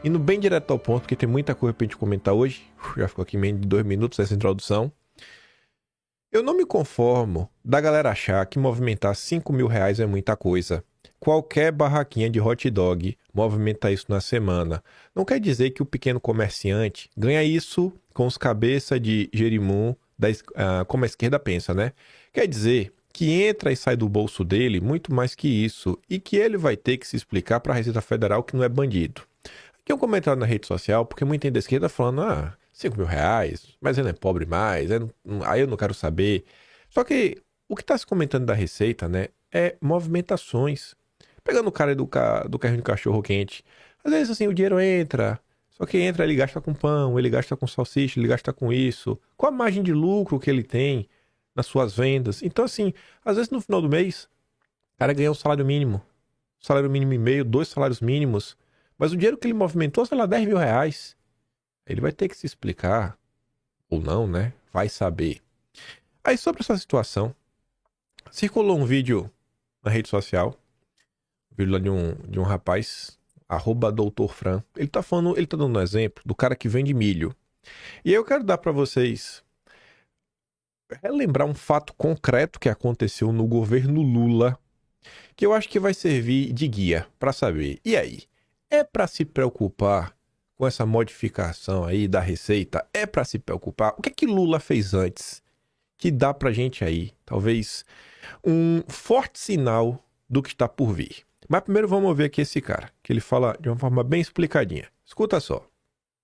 Indo bem direto ao ponto, porque tem muita coisa pra gente comentar hoje. Já ficou aqui menos de 2 minutos essa introdução. Eu não me conformo da galera achar que movimentar 5 mil reais é muita coisa. Qualquer barraquinha de hot dog movimenta isso na semana. Não quer dizer que o pequeno comerciante ganha isso com os cabeças de jerimum, como a esquerda pensa, né? Quer dizer que entra e sai do bolso dele muito mais que isso e que ele vai ter que se explicar para a Receita Federal que não é bandido. Aqui é um comentário na rede social, porque muita gente da esquerda falando, 5 mil reais, mas ele é pobre mais, aí eu não quero saber. Só que o que está se comentando da Receita, né, é movimentações. Pegando o cara do carrinho de cachorro quente. Às vezes, assim, o dinheiro entra, só que entra, ele gasta com pão, ele gasta com salsicha, ele gasta com isso. Qual a margem de lucro que ele tem nas suas vendas? Então, assim, às vezes no final do mês, o cara ganha um salário mínimo e meio, 2 salários mínimos, mas o dinheiro que ele movimentou, sei lá, 10 mil reais. Ele vai ter que se explicar, ou não, né? Vai saber. Aí, sobre essa situação, circulou um vídeo na rede social, um vídeo lá de um rapaz, @doutorfran. Ele tá dando um exemplo do cara que vende milho. E aí eu quero dar pra vocês relembrar um fato concreto que aconteceu no governo Lula, que eu acho que vai servir de guia pra saber. E aí? É pra se preocupar com essa modificação aí da Receita? É pra se preocupar? O que é que Lula fez antes que dá pra gente aí, talvez, um forte sinal do que está por vir? Mas primeiro vamos ver aqui esse cara, que ele fala de uma forma bem explicadinha. Escuta só.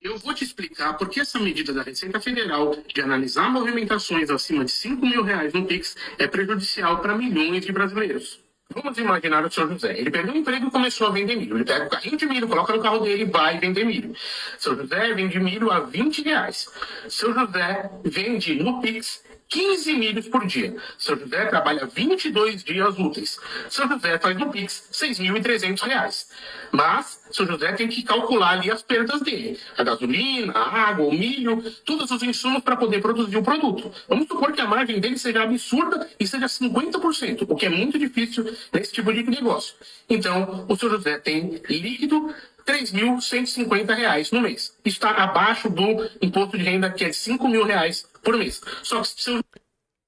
Eu vou te explicar por que essa medida da Receita Federal de analisar movimentações acima de 5 mil reais no Pix é prejudicial para milhões de brasileiros. Vamos imaginar o senhor José. Ele perdeu o emprego e começou a vender milho. Ele pega o carrinho de milho, coloca no carro dele e vai vender milho. Seu José vende milho a 20 reais. Seu José vende no Pix 15 milhos por dia. Seu José trabalha 22 dias úteis. Seu José faz no Pix 6.300 reais. Mas seu José tem que calcular ali as perdas dele. A gasolina, a água, o milho, todos os insumos para poder produzir o produto. Vamos supor que a margem dele seja absurda e seja 50%, o que é muito difícil nesse tipo de negócio. Então, o seu José tem líquido R$3.150 no mês. Está abaixo do imposto de renda, que é de 5 mil reais por mês. Só que seu...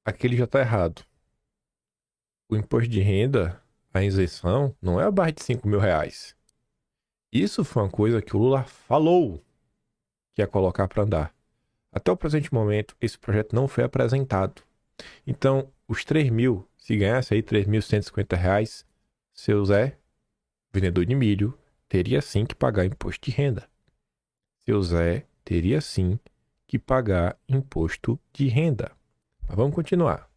Aqui ele já tá errado. O imposto de renda, a isenção, não é abaixo de 5 mil reais. Isso foi uma coisa que o Lula falou que ia colocar para andar. Até o presente momento, esse projeto não foi apresentado. Então, os 3 mil, se ganhasse aí R$3.150, seu Zé, vendedor de milho, teria sim que pagar imposto de renda. Seu Zé teria sim que pagar imposto de renda. Mas vamos continuar.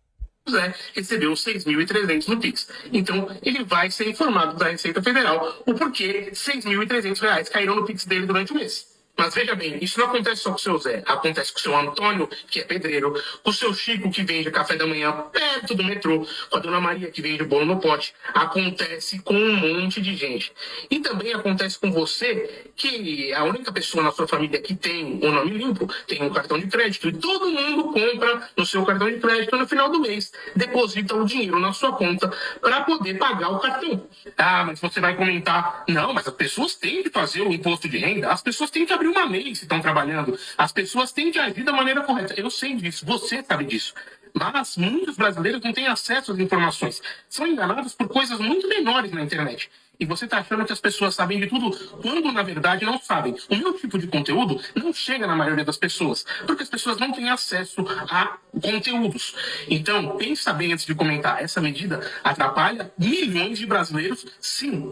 José recebeu 6.300 no Pix. Então, ele vai ser informado da Receita Federal o porquê 6.300 reais caíram no Pix dele durante o mês. Mas veja bem, isso não acontece só com o seu Zé. Acontece com o seu Antônio, que é pedreiro, com o seu Chico, que vende café da manhã perto do metrô, com a dona Maria, que vende bolo no pote. Acontece com um monte de gente. E também acontece com você, que é a única pessoa na sua família que tem o nome limpo, tem um cartão de crédito, e todo mundo compra no seu cartão de crédito no final do mês, deposita o dinheiro na sua conta para poder pagar o cartão. Ah, mas você vai comentar, não, mas as pessoas têm que fazer o imposto de renda, as pessoas têm que abrir uma MEI se estão trabalhando, as pessoas têm que agir da maneira correta. Eu sei disso, você sabe disso. Mas muitos brasileiros não têm acesso às informações. São enganados por coisas muito menores na internet. E você está achando que as pessoas sabem de tudo, quando na verdade não sabem. O meu tipo de conteúdo não chega na maioria das pessoas, porque as pessoas não têm acesso a conteúdos. Então, pensa bem antes de comentar. Essa medida atrapalha milhões de brasileiros, sim.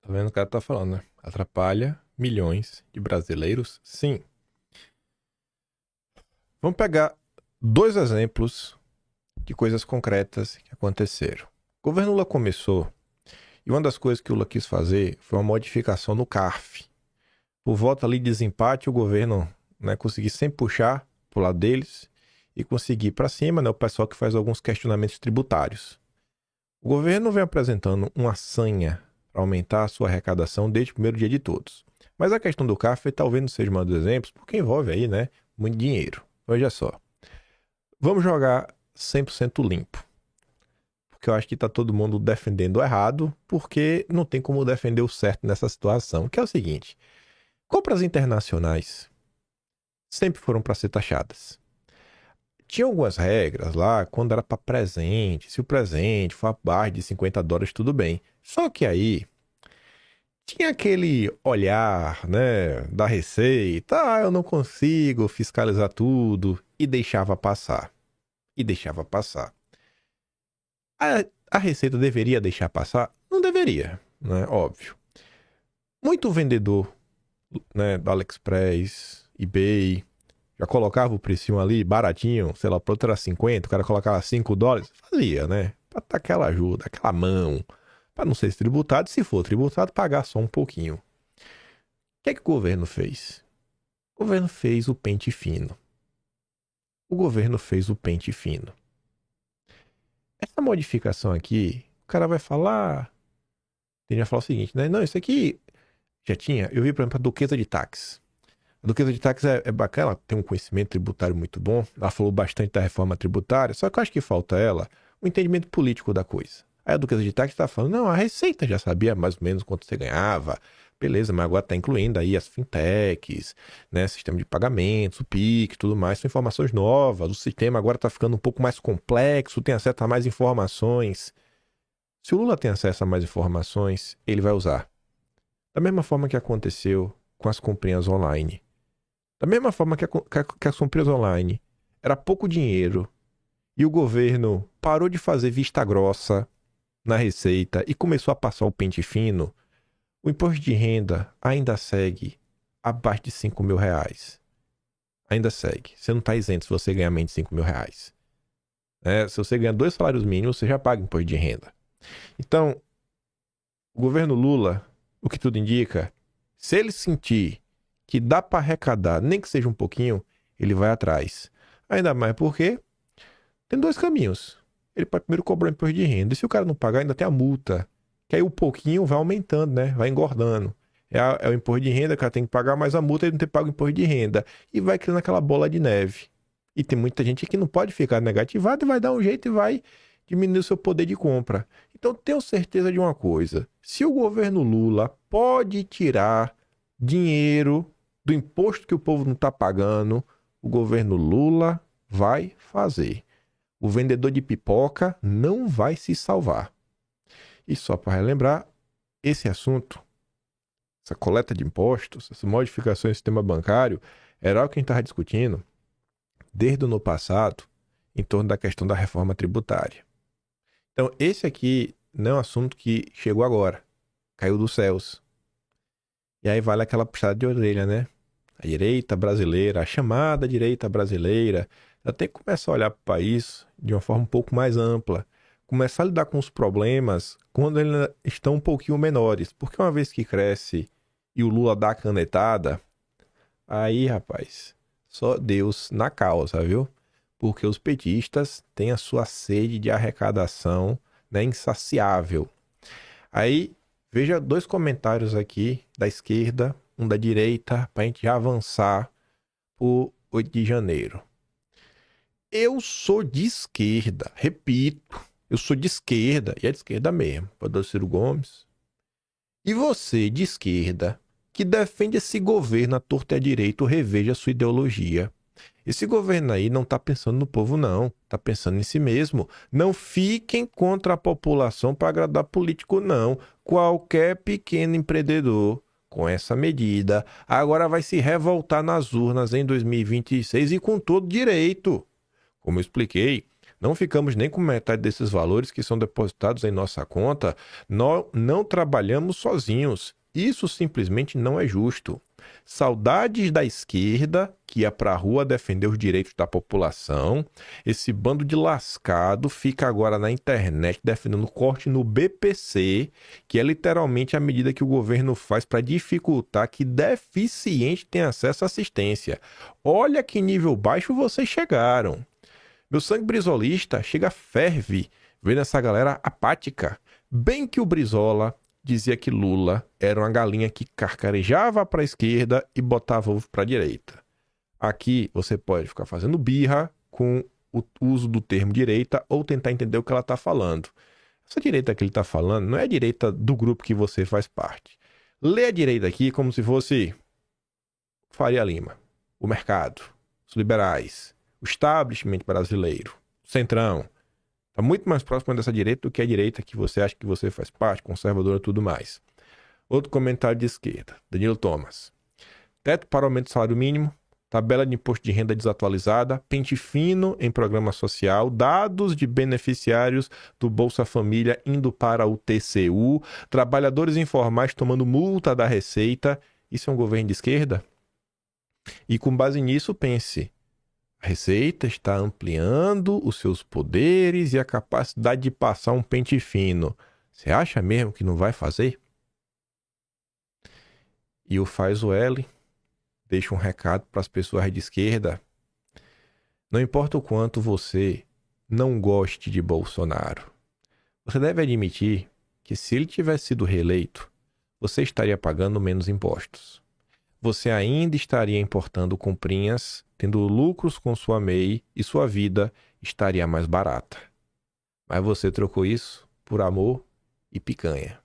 Tá vendo o que o cara tá falando, né? Atrapalha milhões de brasileiros, sim. Vamos pegar 2 exemplos de coisas concretas que aconteceram. O governo Lula começou, e uma das coisas que o Lula quis fazer foi uma modificação no CARF. Por volta ali de desempate, o governo, né, conseguir sempre puxar pro lado deles e conseguir para cima, né, o pessoal que faz alguns questionamentos tributários. O governo vem apresentando uma sanha para aumentar a sua arrecadação desde o primeiro dia de todos. Mas a questão do CARF talvez não seja um dos exemplos, porque envolve aí, né, muito dinheiro. Veja só. Vamos jogar 100% limpo. porque eu acho que tá todo mundo defendendo o errado, porque não tem como defender o certo nessa situação, que é o seguinte: compras internacionais sempre foram para ser taxadas. Tinha algumas regras lá, quando era para presente, se o presente for abaixo de $50, tudo bem. Só que aí tinha aquele olhar, né, da Receita, eu não consigo fiscalizar tudo, e deixava passar. E deixava passar. A Receita deveria deixar passar? Não deveria, né? Óbvio. Muito vendedor, né, do AliExpress, eBay, já colocava o precinho ali, baratinho, sei lá, o produto era 50, o cara colocava $5, fazia, né? Pra dar aquela ajuda, aquela mão, pra não ser tributado, se for tributado, pagar só um pouquinho. O que é que o governo fez? O governo fez o pente fino. O governo fez o pente fino. Essa modificação aqui, o cara vai falar... Ele vai falar o seguinte, né? Não, isso aqui já tinha... Eu vi, por exemplo, a Duquesa de Táxi. A Duquesa de Táxi é bacana, ela tem um conhecimento tributário muito bom. Ela falou bastante da reforma tributária, só que eu acho que falta ela o entendimento político da coisa. Aí a Duquesa de Táxi está falando, não, a Receita já sabia mais ou menos quanto você ganhava. Beleza, mas agora está incluindo aí as fintechs, né, sistema de pagamentos, o PIX, tudo mais. São informações novas, o sistema agora está ficando um pouco mais complexo, tem acesso a mais informações. Se o Lula tem acesso a mais informações, ele vai usar. Da mesma forma que aconteceu com as comprinhas online. Da mesma forma que as compras online era pouco dinheiro e o governo parou de fazer vista grossa na Receita e começou a passar o pente fino, o imposto de renda ainda segue abaixo de R$5.000. Ainda segue. Você não está isento se você ganhar menos de R$5.000. Se você ganha 2 salários mínimos, você já paga imposto de renda. Então, o governo Lula, o que tudo indica, se ele sentir que dá para arrecadar, nem que seja um pouquinho, ele vai atrás. Ainda mais porque tem 2 caminhos. Ele pode primeiro cobrar o imposto de renda. E se o cara não pagar, ainda tem a multa. Que aí o pouquinho vai aumentando, né? Vai engordando. É o imposto de renda, o cara tem que pagar mais a multa e não tem pago o imposto de renda. E vai criando aquela bola de neve. E tem muita gente que não pode ficar negativada e vai dar um jeito e vai diminuir o seu poder de compra. Então tenho certeza de uma coisa. Se o governo Lula pode tirar dinheiro do imposto que o povo não está pagando, o governo Lula vai fazer. O vendedor de pipoca não vai se salvar. E só para relembrar, esse assunto, essa coleta de impostos, essa modificação do sistema bancário, era o que a gente estava discutindo desde o ano passado em torno da questão da reforma tributária. Então, esse aqui não é um assunto que chegou agora, caiu dos céus. E aí vale aquela puxada de orelha, né? A direita brasileira, a chamada direita brasileira, ela tem que começar a olhar para o país de uma forma um pouco mais ampla. Começar a lidar com os problemas quando eles estão um pouquinho menores. Porque uma vez que cresce e o Lula dá a canetada, aí, rapaz, só Deus na causa, viu? Porque os petistas têm a sua sede de arrecadação, né, insaciável. Aí, veja 2 comentários aqui da esquerda, um da direita, para a gente já avançar por 8 de janeiro. Eu sou de esquerda, repito, eu sou de esquerda, e é de esquerda mesmo, Padre Ciro Gomes. E você, de esquerda, que defende esse governo à torta e à direita, reveja a sua ideologia. Esse governo aí não está pensando no povo, não. Está pensando em si mesmo. Não fiquem contra a população para agradar político, não. Qualquer pequeno empreendedor, com essa medida, agora vai se revoltar nas urnas em 2026 e com todo direito. Como eu expliquei, não ficamos nem com metade desses valores que são depositados em nossa conta. Nós não trabalhamos sozinhos. Isso simplesmente não é justo. Saudades da esquerda que ia para a rua defender os direitos da população. Esse bando de lascado fica agora na internet defendendo corte no BPC, que é literalmente a medida que o governo faz para dificultar que deficiente tenha acesso à assistência. Olha que nível baixo vocês chegaram. Meu sangue brizolista chega ferve vendo essa galera apática. Bem que o Brizola dizia que Lula era uma galinha que carcarejava para a esquerda e botava ovo para a direita. Aqui você pode ficar fazendo birra com o uso do termo direita ou tentar entender o que ela está falando. Essa direita que ele está falando não é a direita do grupo que você faz parte. Lê a direita aqui como se fosse Faria Lima, o mercado, os liberais, o establishment brasileiro, o centrão. Está muito mais próximo dessa direita do que a direita que você acha que você faz parte, conservadora e tudo mais. Outro comentário de esquerda, Danilo Thomas. Teto para aumento do salário mínimo, tabela de imposto de renda desatualizada, pente fino em programa social, dados de beneficiários do Bolsa Família indo para o TCU, trabalhadores informais tomando multa da Receita. Isso é um governo de esquerda? E com base nisso, pense, a Receita está ampliando os seus poderes e a capacidade de passar um pente fino. Você acha mesmo que não vai fazer? E o Faz o L deixa um recado para as pessoas de esquerda. Não importa o quanto você não goste de Bolsonaro, você deve admitir que se ele tivesse sido reeleito, você estaria pagando menos impostos. Você ainda estaria importando comprinhas, tendo lucros com sua MEI e sua vida estaria mais barata. Mas você trocou isso por amor e picanha.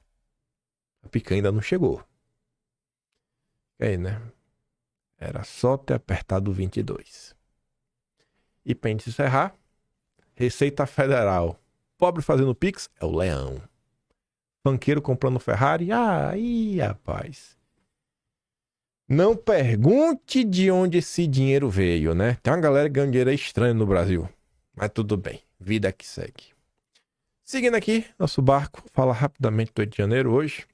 A picanha ainda não chegou. Aí, né? Era só ter apertado o 22. E pra gente encerrar, Receita Federal. Pobre fazendo Pix é o leão. Banqueiro comprando Ferrari. Aí, rapaz. Não pergunte de onde esse dinheiro veio, né? Tem uma galera ganhando dinheiro estranho no Brasil. Mas tudo bem. Vida que segue. Seguindo aqui, nosso barco fala rapidamente do 8 de janeiro hoje.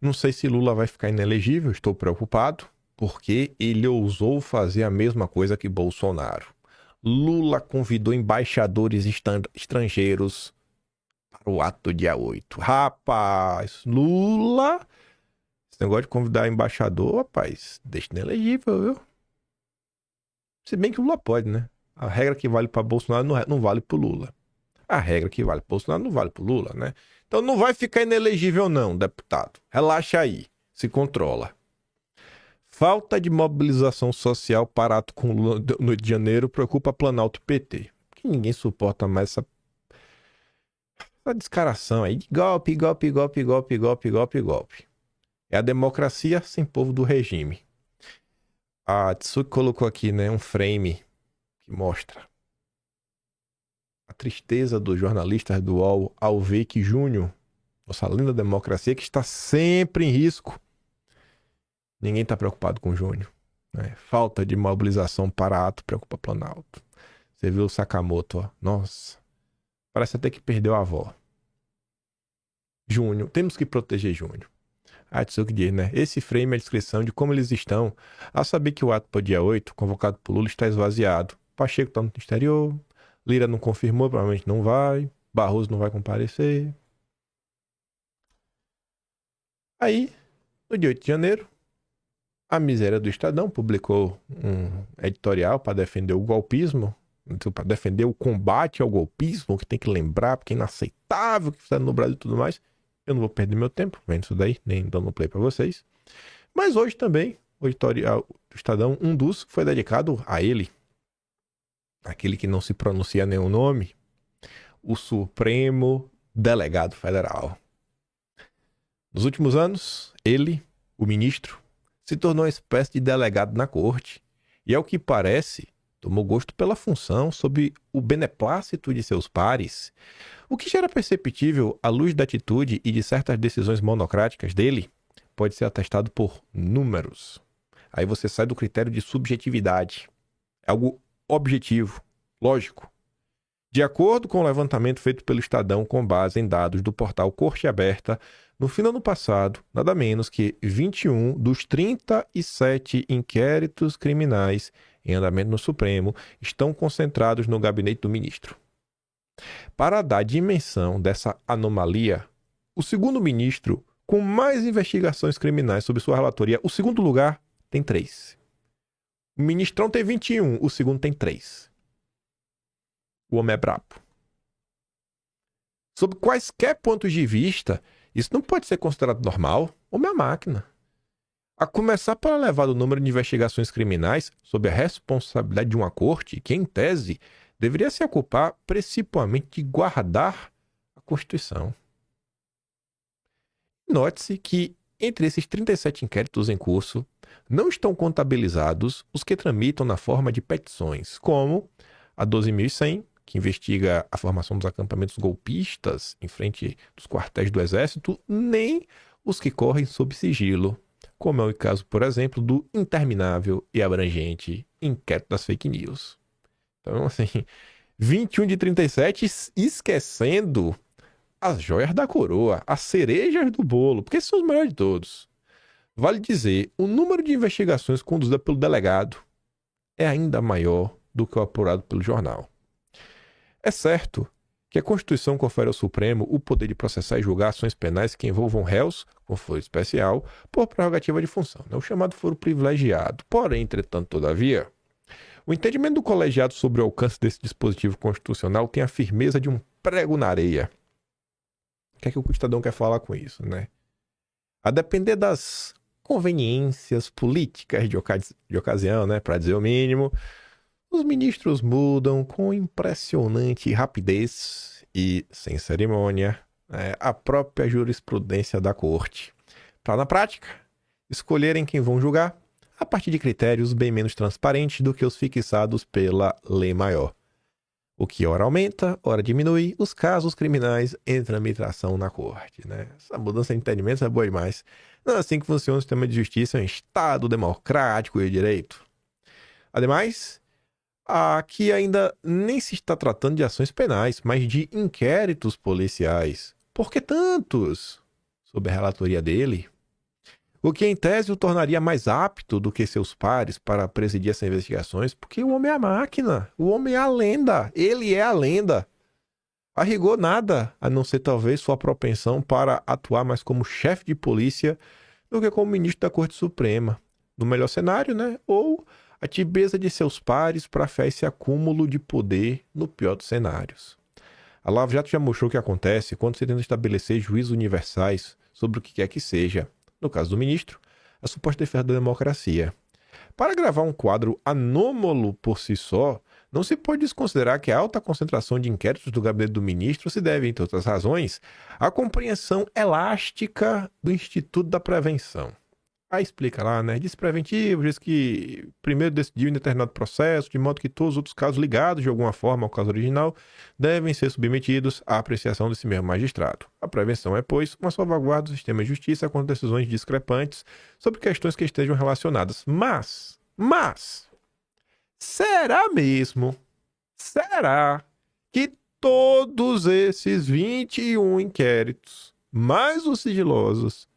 Não sei se Lula vai ficar inelegível, estou preocupado, porque ele ousou fazer a mesma coisa que Bolsonaro. Lula convidou embaixadores estrangeiros para o ato do dia 8. Rapaz, Lula... Esse negócio de convidar embaixador, rapaz, deixa inelegível, viu? Se bem que o Lula pode, né? A regra que vale para Bolsonaro não vale para Lula. A regra que vale para Bolsonaro não vale para Lula, né? Então não vai ficar inelegível não, deputado. Relaxa aí, se controla. Falta de mobilização social para ato com Lula no Rio de Janeiro preocupa Planalto e PT. Porque ninguém suporta mais essa descaração aí de golpe, golpe, golpe, golpe, golpe, golpe, golpe. É a democracia sem povo do regime. A Tsuki colocou aqui, né, um frame que mostra a tristeza dos jornalistas do UOL ao ver que Júnior, nossa linda democracia, que está sempre em risco. Ninguém está preocupado com Júnior. Né? Falta de mobilização para ato preocupa Planalto. Você viu o Sakamoto, ó. Nossa, parece até que perdeu a avó. Júnior, temos que proteger Júnior. A Tsuki diz, né? Esse frame é a descrição de como eles estão a saber que o ato para o dia 8, convocado por Lula, está esvaziado. Pacheco está no exterior, Lira não confirmou, provavelmente não vai, Barroso não vai comparecer. Aí, no dia 8 de janeiro, a miséria do Estadão publicou um editorial para defender o golpismo, para defender o combate ao golpismo, que tem que lembrar, porque é inaceitável que fizeram no Brasil e tudo mais. Eu não vou perder meu tempo vendo isso daí, nem dando play para vocês. Mas hoje também, o editorial do Estadão, um dos foi dedicado a ele, aquele que não se pronuncia nenhum nome, o Supremo Delegado Federal. Nos últimos anos, ele, o ministro, se tornou uma espécie de delegado na corte e, ao que parece, tomou gosto pela função sob o beneplácito de seus pares, o que já era perceptível à luz da atitude e de certas decisões monocráticas dele, pode ser atestado por números. Aí você sai do critério de subjetividade. É algo objetivo, lógico. De acordo com o levantamento feito pelo Estadão com base em dados do portal Corte Aberta, no fim do ano passado, nada menos que 21 dos 37 inquéritos criminais em andamento no Supremo estão concentrados no gabinete do ministro. Para dar dimensão dessa anomalia, o segundo ministro com mais investigações criminais sob sua relatoria, o segundo lugar tem 3. O ministrão tem 21, o segundo tem 3. O homem é brabo. Sob quaisquer pontos de vista, isso não pode ser considerado normal. O homem é máquina. A começar pela elevado número de investigações criminais sob a responsabilidade de uma corte que, em tese, deveria se ocupar principalmente de guardar a Constituição. Note-se que, entre esses 37 inquéritos em curso, não estão contabilizados os que tramitam na forma de petições, como a 12.100, que investiga a formação dos acampamentos golpistas em frente dos quartéis do Exército, nem os que correm sob sigilo, como é o caso, por exemplo, do interminável e abrangente inquérito das fake news. Então, assim, 21 de 37 esquecendo as joias da coroa, as cerejas do bolo, porque esses são os melhores de todos. Vale dizer, o número de investigações conduzidas pelo delegado é ainda maior do que o apurado pelo jornal. É certo que a Constituição confere ao Supremo o poder de processar e julgar ações penais que envolvam réus com foro especial por prerrogativa de função, o chamado foro privilegiado. Porém, entretanto, todavia, o entendimento do colegiado sobre o alcance desse dispositivo constitucional tem a firmeza de um prego na areia. O que é que o cidadão quer falar com isso, né? A depender das conveniências políticas de ocasião, né, para dizer o mínimo, os ministros mudam com impressionante rapidez e sem cerimônia a própria jurisprudência da corte, para, na prática, escolherem quem vão julgar a partir de critérios bem menos transparentes do que os fixados pela lei maior. O que ora aumenta, ora diminui os casos criminais em tramitação na corte, né? Essa mudança de entendimento é boa demais. Não é assim que funciona o sistema de justiça em um Estado democrático e de direito. Ademais, aqui ainda nem se está tratando de ações penais, mas de inquéritos policiais. Por que tantos? Sob a relatoria dele. O que em tese o tornaria mais apto do que seus pares para presidir essas investigações, porque o homem é a máquina, o homem é a lenda, ele é a lenda. A rigor nada, a não ser talvez sua propensão para atuar mais como chefe de polícia do que como ministro da Corte Suprema. No melhor cenário, né? Ou a tibieza de seus pares para afiar esse acúmulo de poder no pior dos cenários. A Lava Jato já mostrou o que acontece quando se tenta estabelecer juízos universais sobre o que quer que seja. No caso do ministro, a suposta defesa da democracia. Para gravar um quadro anômalo por si só, não se pode desconsiderar que a alta concentração de inquéritos do gabinete do ministro se deve, entre outras razões, à compreensão elástica do Instituto da Prevenção. Aí explica lá, né? Diz preventivo, diz que primeiro decidiu em determinado processo, de modo que todos os outros casos ligados de alguma forma ao caso original devem ser submetidos à apreciação desse mesmo magistrado. A prevenção é, pois, uma salvaguarda do sistema de justiça contra decisões discrepantes sobre questões que estejam relacionadas. Mas, será mesmo? Será que todos esses 21 inquéritos, mais os sigilosos,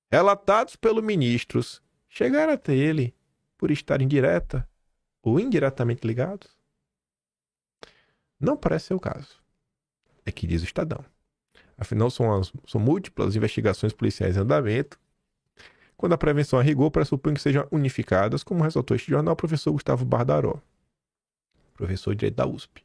relatados pelos ministros, chegaram até ele por estarem direta ou indiretamente ligados? Não parece ser o caso. É que diz o Estadão. Afinal, são múltiplas investigações policiais em andamento. Quando a prevenção a rigor, pressupõe que sejam unificadas, como ressaltou este jornal o professor Gustavo Bardaró, professor de Direito da USP.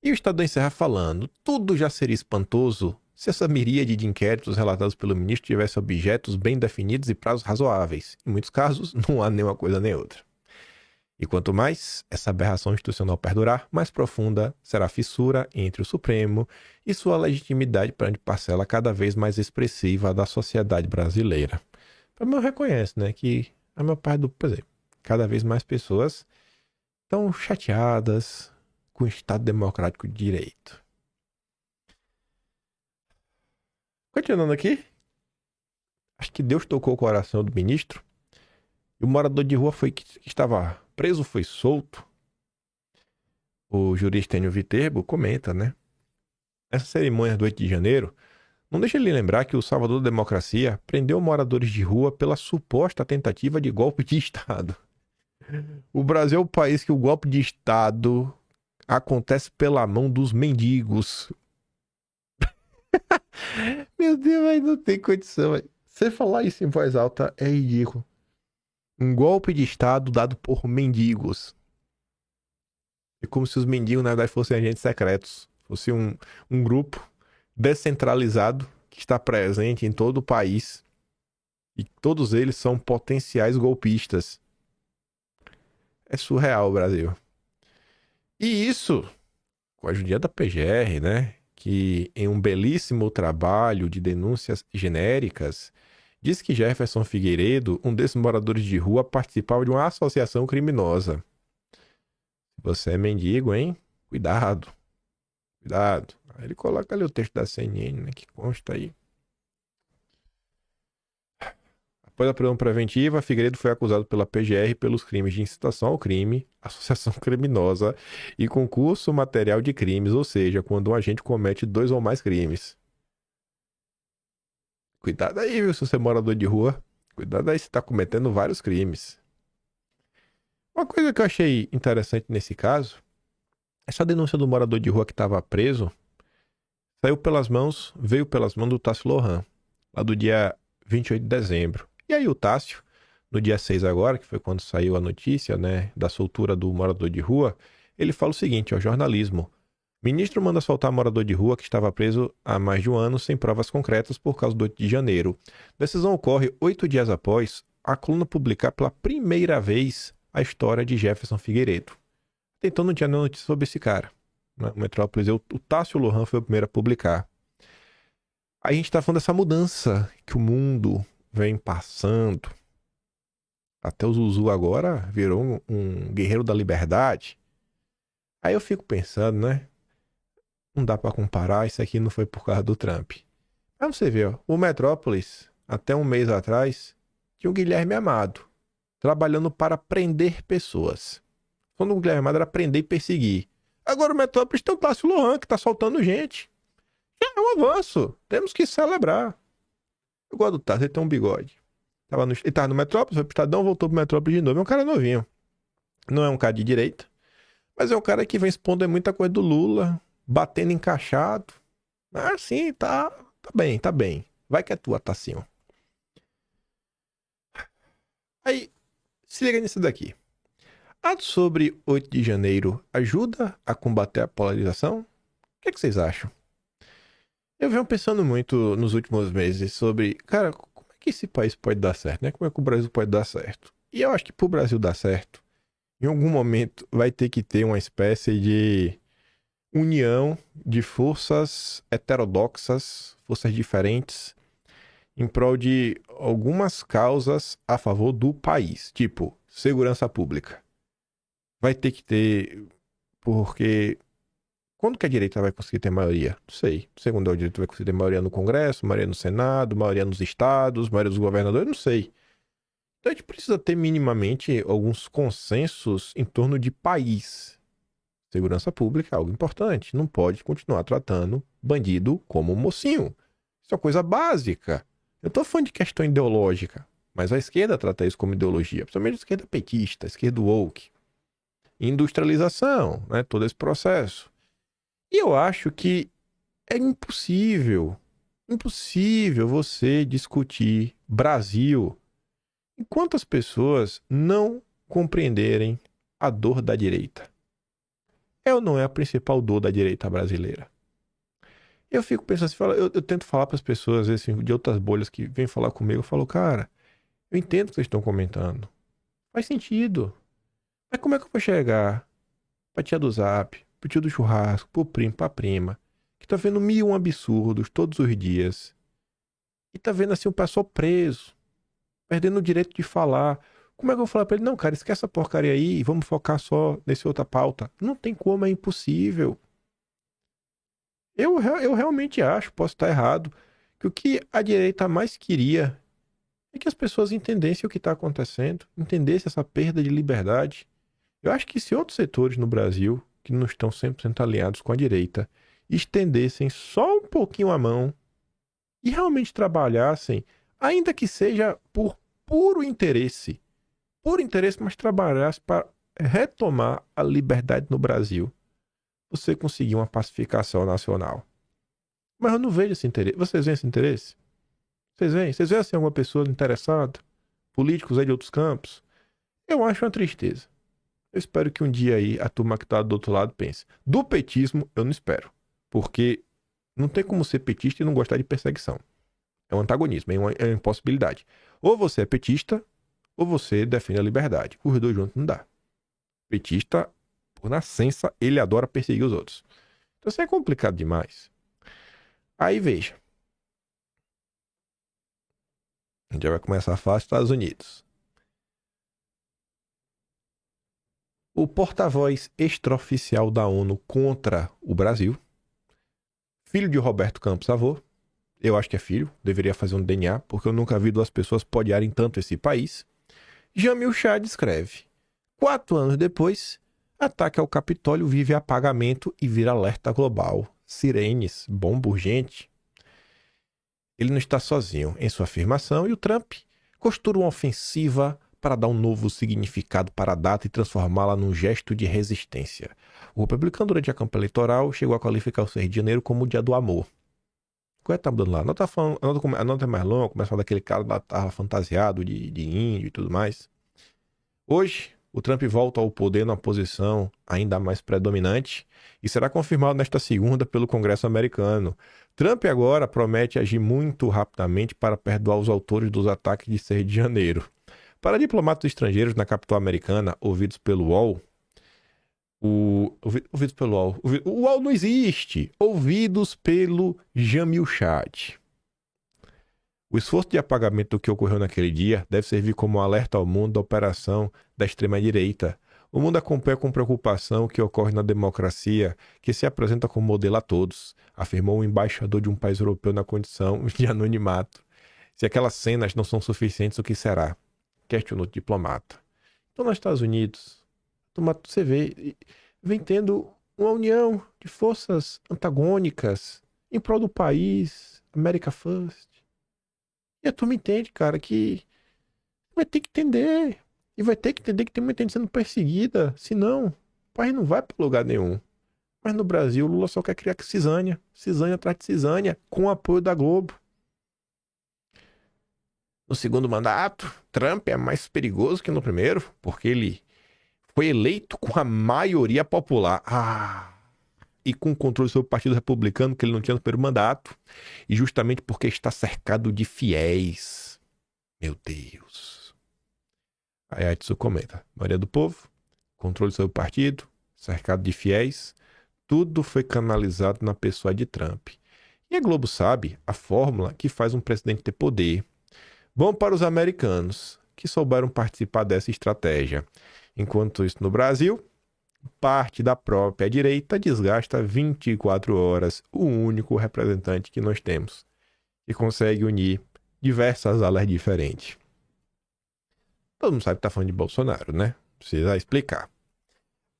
E o Estadão encerra falando: tudo já seria espantoso se essa miríade de inquéritos relatados pelo ministro tivesse objetos bem definidos e prazos razoáveis. Em muitos casos, não há nem uma coisa nem outra. E quanto mais essa aberração institucional perdurar, mais profunda será a fissura entre o Supremo e sua legitimidade perante parcela cada vez mais expressiva da sociedade brasileira. O meu reconhece, né, que a maior parte do... Por exemplo, cada vez mais pessoas estão chateadas com o Estado Democrático de Direito. Continuando aqui, acho que Deus tocou o coração do ministro e o morador de rua que estava preso foi solto. O jurista Enio Viterbo comenta, né? Essa cerimônia do 8 de janeiro não deixa ele lembrar que o salvador da democracia prendeu moradores de rua pela suposta tentativa de golpe de Estado. O Brasil é o país que o golpe de Estado acontece pela mão dos mendigos. Meu Deus, mas não tem condição. Você falar isso em voz alta é ridículo. Um golpe de Estado dado por mendigos. É como se os mendigos, na verdade, fossem agentes secretos. Fosse um grupo descentralizado que está presente em todo o país. E todos eles são potenciais golpistas. É surreal o Brasil. E isso, com a ajuda da PGR, né? que em um belíssimo trabalho de denúncias genéricas, diz que Jefferson Figueiredo, um desses moradores de rua, participava de uma associação criminosa. Você é mendigo, hein? Cuidado. Cuidado. Aí ele coloca ali o texto da CNN, né? Que consta aí. Após a prisão preventiva, Figueiredo foi acusado pela PGR pelos crimes de incitação ao crime, associação criminosa e concurso material de crimes, ou seja, quando um agente comete 2 ou mais crimes. Cuidado aí, viu, se você é morador de rua. Cuidado aí, você tá cometendo vários crimes. Uma coisa que eu achei interessante nesse caso, essa denúncia do morador de rua que estava preso, veio pelas mãos do Tássio Lohan, lá do dia 28 de dezembro. E aí o Tássio, no dia 6 agora, que foi quando saiu a notícia, né, da soltura do morador de rua, ele fala o seguinte, ó, jornalismo. Ministro manda soltar morador de rua que estava preso há mais de um ano sem provas concretas por causa do 8 de janeiro. Decisão ocorre 8 dias após a coluna publicar pela primeira vez a história de Jefferson Figueiredo. Então não tinha nenhuma notícia sobre esse cara. Na Metrópolis, o Tássio Lohan foi o primeiro a publicar. Aí a gente tá falando dessa mudança que o mundo vem passando. Até o Zuzu agora virou um guerreiro da liberdade. Aí eu fico pensando, né? Não dá pra comparar, isso aqui não foi por causa do Trump. Mas você vê, ó, o Metrópolis, até um mês atrás, tinha o Guilherme Amado, trabalhando para prender pessoas. Quando o Guilherme Amado era prender e perseguir. Agora o Metrópolis tem o Tássio Lohan, que tá soltando gente. Já é um avanço, temos que celebrar. Eu gosto do Tássio, ele tem um bigode. Ele tava no Metrópolis, foi pro Estadão, voltou pro Metrópolis de novo. É um cara novinho. Não é um cara de direita, mas é um cara que vem expondo muita coisa do Lula, batendo encaixado. Mas sim, tá bem, tá bem. Vai que é tua, Tassinho. Aí, se liga nisso daqui. Ato sobre 8 de janeiro ajuda a combater a polarização? O que vocês acham? Eu venho pensando muito nos últimos meses sobre, cara, como é que esse país pode dar certo, né? Como é que o Brasil pode dar certo? E eu acho que pro Brasil dar certo, em algum momento vai ter que ter uma espécie de união de forças heterodoxas, forças diferentes, em prol de algumas causas a favor do país, tipo segurança pública. Vai ter que ter, porque quando que a direita vai conseguir ter maioria? Não sei. Segundo a direita vai conseguir ter maioria no Congresso, maioria no Senado, maioria nos estados, maioria dos governadores, não sei. Então a gente precisa ter minimamente alguns consensos em torno de país. Segurança pública é algo importante. Não pode continuar tratando bandido como mocinho. Isso é uma coisa básica. Eu tô falando de questão ideológica, mas a esquerda trata isso como ideologia, principalmente a esquerda petista, a esquerda woke. Industrialização, né? Todo esse processo. E eu acho que é impossível você discutir Brasil enquanto as pessoas não compreenderem a dor da direita. É ou não é a principal dor da direita brasileira? Eu fico pensando assim, eu tento falar para as pessoas, às vezes, de outras bolhas que vêm falar comigo, eu falo, cara, eu entendo o que vocês estão comentando. Faz sentido. Mas como é que eu vou chegar pra tia do Zap, pro tio do churrasco, pro primo, pra prima, que tá vendo 1001 absurdos todos os dias, e tá vendo assim o pessoal preso, perdendo o direito de falar. Como é que eu vou falar pra ele? Não, cara, esquece essa porcaria aí e vamos focar só nesse outra pauta. Não tem como, é impossível. Eu realmente acho, posso estar errado, que o que a direita mais queria é que as pessoas entendessem o que está acontecendo, entendessem essa perda de liberdade. Eu acho que se outros setores no Brasil, que não estão 100% alinhados com a direita, estendessem só um pouquinho a mão e realmente trabalhassem, ainda que seja por puro interesse, mas trabalhassem para retomar a liberdade no Brasil, você conseguir uma pacificação nacional. Mas eu não vejo esse interesse. Vocês veem esse interesse? Vocês veem? Vocês veem assim alguma pessoa interessada? Políticos aí de outros campos? Eu acho uma tristeza. Eu espero que um dia aí a turma que tá do outro lado pense. Do petismo, eu não espero. Porque não tem como ser petista e não gostar de perseguição. É um antagonismo, é uma impossibilidade. Ou você é petista, ou você defende a liberdade. Os dois juntos não dá. Petista, por nascença, ele adora perseguir os outros. Então isso é complicado demais. Aí veja. A gente já vai começar a falar dos Estados Unidos. O porta-voz extraoficial da ONU contra o Brasil, filho de Roberto Campos Avô, eu acho que é filho, deveria fazer um DNA, porque eu nunca vi duas pessoas podiarem tanto esse país. Jamil Chad escreve: 4 anos depois, ataque ao Capitólio vive apagamento e vira alerta global. Sirenes, bomba urgente. Ele não está sozinho em sua afirmação e o Trump costura uma ofensiva para dar um novo significado para a data e transformá-la num gesto de resistência. O republicano, durante a campanha eleitoral, chegou a qualificar o 6 de janeiro como o dia do amor. Qual é que tá mudando lá? A nota é mais longa, começa a falar daquele cara da tava fantasiado de índio e tudo mais. Hoje, o Trump volta ao poder numa posição ainda mais predominante e será confirmado nesta segunda pelo Congresso americano. Trump agora promete agir muito rapidamente para perdoar os autores dos ataques de 6 de janeiro. Para diplomatas estrangeiros na capital americana, ouvidos pelo UOL, ouvidos pelo UOL. O UOL não existe. Ouvidos pelo Jamil Chad. O esforço de apagamento do que ocorreu naquele dia deve servir como um alerta ao mundo da operação da extrema-direita. O mundo acompanha com preocupação o que ocorre na democracia, que se apresenta como modelo a todos, afirmou o embaixador de um país europeu na condição de anonimato. Se aquelas cenas não são suficientes, o que será? Questionou o diplomata. Então, nos Estados Unidos, você vem tendo uma união de forças antagônicas em prol do país, America First. E a turma entende, cara, que vai ter que entender. E vai ter que entender que tem muita gente sendo perseguida. Senão, o país não vai para lugar nenhum. Mas no Brasil, o Lula só quer criar cisânia. Cisânia atrás de cisânia, com o apoio da Globo. No segundo mandato, Trump é mais perigoso que no primeiro, porque ele foi eleito com a maioria popular. E com o controle sobre o Partido Republicano, que ele não tinha no primeiro mandato. E justamente porque está cercado de fiéis. Meu Deus. Aí a Atsu comenta: maioria do povo, controle sobre o partido, cercado de fiéis. Tudo foi canalizado na pessoa de Trump. E a Globo sabe a fórmula que faz um presidente ter poder. Bom para os americanos, que souberam participar dessa estratégia. Enquanto isso, no Brasil, parte da própria direita desgasta 24 horas o único representante que nós temos, que consegue unir diversas alas diferentes. Todo mundo sabe que tá falando de Bolsonaro, né? Precisa explicar.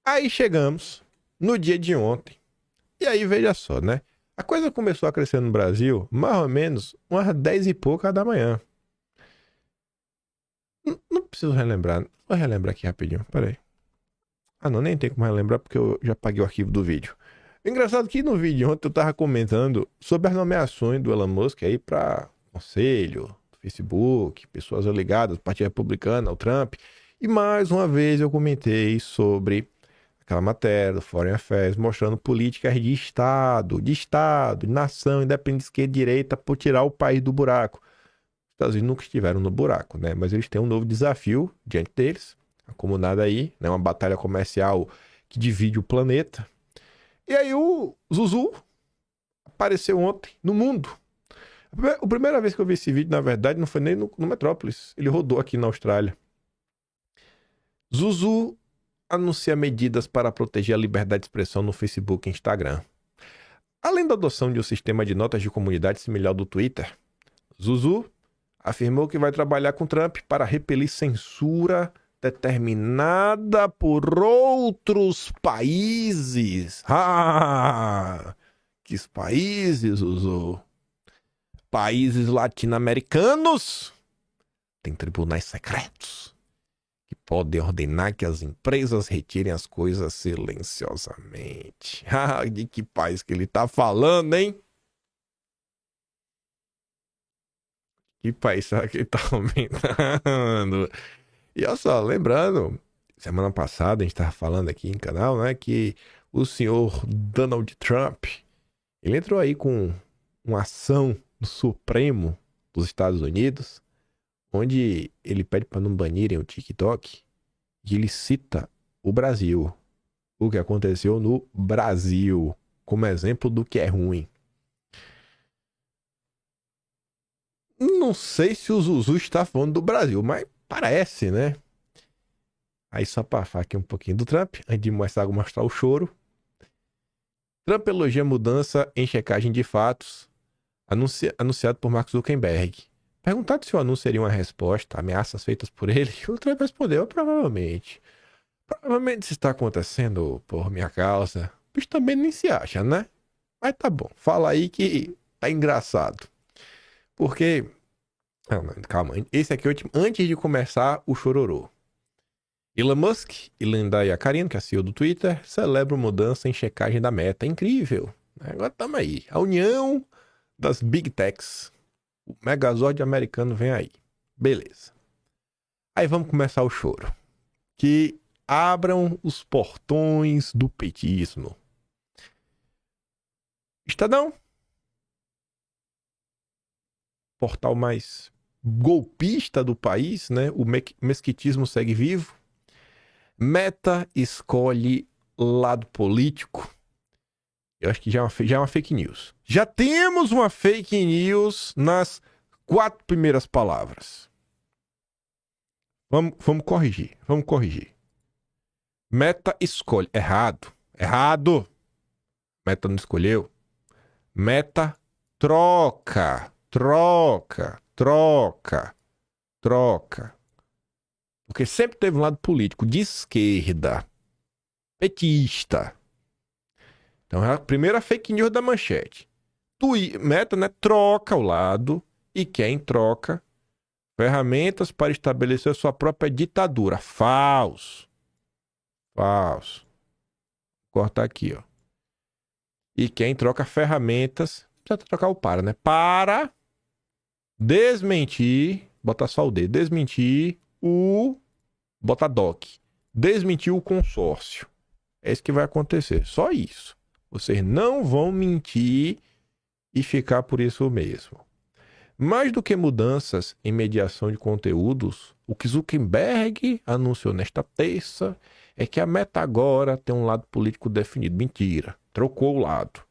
Aí chegamos no dia de ontem. E aí, veja só, né? A coisa começou a crescer no Brasil mais ou menos umas 10 e pouca da manhã. Não preciso relembrar. Vou relembrar aqui rapidinho. Pera aí. Não, nem tem como relembrar porque eu já paguei o arquivo do vídeo. Engraçado que no vídeo ontem eu tava comentando sobre as nomeações do Elon Musk aí pra conselho, do Facebook, pessoas ligadas ao Partido Republicano, ao Trump. E mais uma vez eu comentei sobre aquela matéria do Foreign Affairs mostrando políticas de Estado, de nação, independente de esquerda e direita, por tirar o país do buraco. Os Estados Unidos nunca estiveram no buraco, né? Mas eles têm um novo desafio diante deles, acumulado aí, né? Uma batalha comercial que divide o planeta. E aí o Zuzu apareceu ontem no mundo. A primeira vez que eu vi esse vídeo, na verdade, não foi nem no Metrópolis. Ele rodou aqui na Austrália. Zuzu anuncia medidas para proteger a liberdade de expressão no Facebook e Instagram. Além da adoção de um sistema de notas de comunidade similar ao do Twitter, Zuzu afirmou que vai trabalhar com Trump para repelir censura determinada por outros países. Que países, Zuzu? Países latino-americanos têm tribunais secretos que podem ordenar que as empresas retirem as coisas silenciosamente. De que país que ele tá falando, hein? Que país será que ele tá aumentando? E olha só, lembrando, semana passada a gente estava falando aqui em canal, né, que o senhor Donald Trump, ele entrou aí com uma ação no Supremo dos Estados Unidos, onde ele pede para não banirem o TikTok, e ele cita o Brasil, o que aconteceu no Brasil, como exemplo do que é ruim. Não sei se o Zuzu está falando do Brasil, mas parece, né? Aí só para falar aqui um pouquinho do Trump, antes de mostrar o choro. Trump elogia mudança em checagem de fatos, anunciado por Mark Zuckerberg. Perguntado se o anúncio seria uma resposta a ameaças feitas por ele, o Trump respondeu, provavelmente. Provavelmente isso está acontecendo por minha causa. O bicho também nem se acha, né? Mas tá bom, fala aí que tá engraçado. Porque... Não, calma, esse aqui é o último, antes de começar o chororô. Elon Musk e Linda Yaccarino, que é a CEO do Twitter, celebram mudança em checagem da Meta. Incrível. Agora estamos aí. A união das Big Techs. O Megazord americano vem aí. Beleza. Aí vamos começar o choro. Que abram os portões do petismo. Estadão. Portal mais golpista do país, né? O mesquitismo segue vivo. Meta escolhe lado político. Eu acho que já é uma fake news. Já temos uma fake news nas 4 primeiras palavras. Vamos corrigir. Meta escolhe. Errado. Meta não escolheu. Meta troca. Porque sempre teve um lado político de esquerda, petista. Então é a primeira fake news da manchete. Meta, né, troca o lado e quer em troca ferramentas para estabelecer sua própria ditadura. Falso. Corta aqui, ó. E quer em troca ferramentas, precisa trocar o para, né? Para desmentir, bota só o D, bota doc, desmentir o consórcio. É isso que vai acontecer, só isso. Vocês não vão mentir e ficar por isso mesmo. Mais do que mudanças em mediação de conteúdos, o que Zuckerberg anunciou nesta terça é que a Meta agora tem um lado político definido. Mentira, trocou o lado.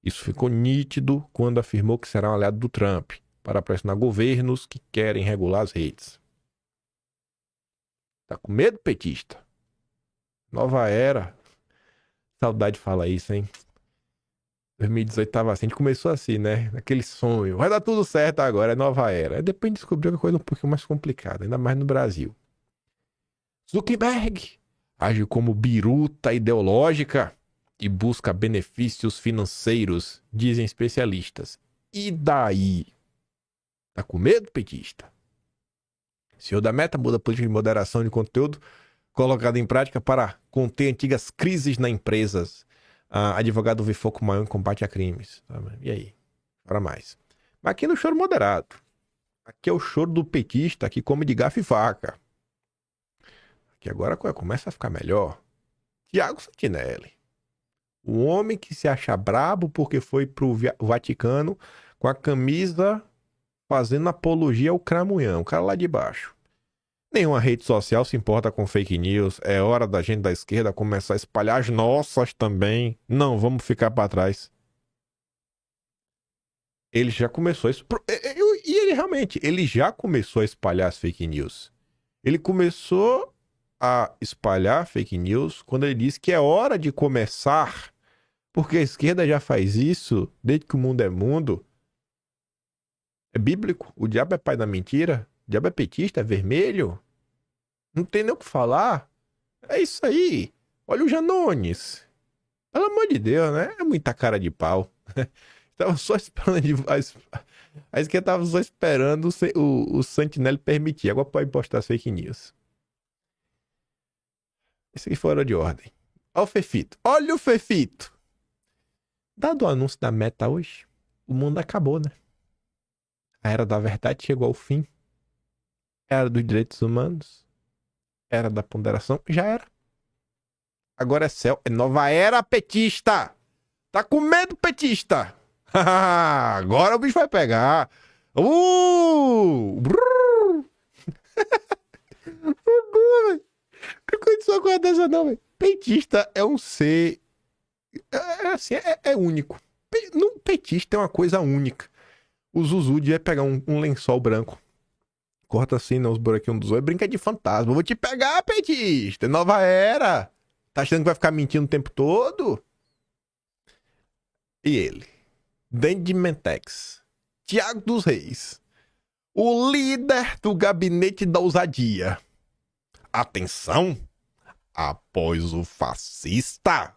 Isso ficou nítido quando afirmou que será um aliado do Trump para pressionar governos que querem regular as redes. Tá com medo, petista? Nova era. Saudade de falar isso, hein? 2018 tava assim, a gente começou assim, né? Aquele sonho. Vai dar tudo certo agora, é nova era. Aí depois a gente descobriu que a coisa é um pouquinho mais complicada, ainda mais no Brasil. Zuckerberg age como biruta ideológica e busca benefícios financeiros, dizem especialistas. E daí? Tá com medo, petista? CEO da Meta muda a política de moderação de conteúdo colocada em prática para conter antigas crises na empresas. Advogado vê foco maior em combate a crimes. E aí? Para mais. Mas aqui no choro moderado. Aqui é o choro do petista que come de garfo e faca. Aqui agora começa a ficar melhor. Tiago Santinelli. O homem que se acha brabo porque foi pro Vaticano com a camisa fazendo apologia ao cramunhão. O cara lá de baixo. Nenhuma rede social se importa com fake news. É hora da gente da esquerda começar a espalhar as nossas também. Não vamos ficar para trás. Ele já começou ele já começou a espalhar as fake news. Ele começou a espalhar fake news quando ele disse que é hora de começar, porque a esquerda já faz isso desde que o mundo é mundo. É bíblico. O diabo é pai da mentira. O diabo é petista, é vermelho. Não tem nem o que falar. É isso aí. Olha o Janones. Pelo amor de Deus, né? É muita cara de pau. Tava só esperando. A esquerda tava só esperando o Santinelli permitir. Agora pode postar as fake news. Isso aqui fora de ordem. Olha o Fefito. Olha o Fefito. Dado o anúncio da Meta hoje, o mundo acabou, né? A era da verdade chegou ao fim. Era dos direitos humanos. Era da ponderação. Já era. Agora é céu. É nova era, petista. Tá com medo, petista? Agora o bicho vai pegar. Não aconteceu uma coisa dessa não, velho. Petista é um ser... É único. Petista é uma coisa única. O Zuzu devia pegar um lençol branco. Corta assim, né, os buraquinhos dos olhos. Brinca de fantasma. Eu vou te pegar, petista. É nova era. Tá achando que vai ficar mentindo o tempo todo? E ele? Dente Mentex. Tiago dos Reis. O líder do gabinete da ousadia. Atenção! Após o fascista,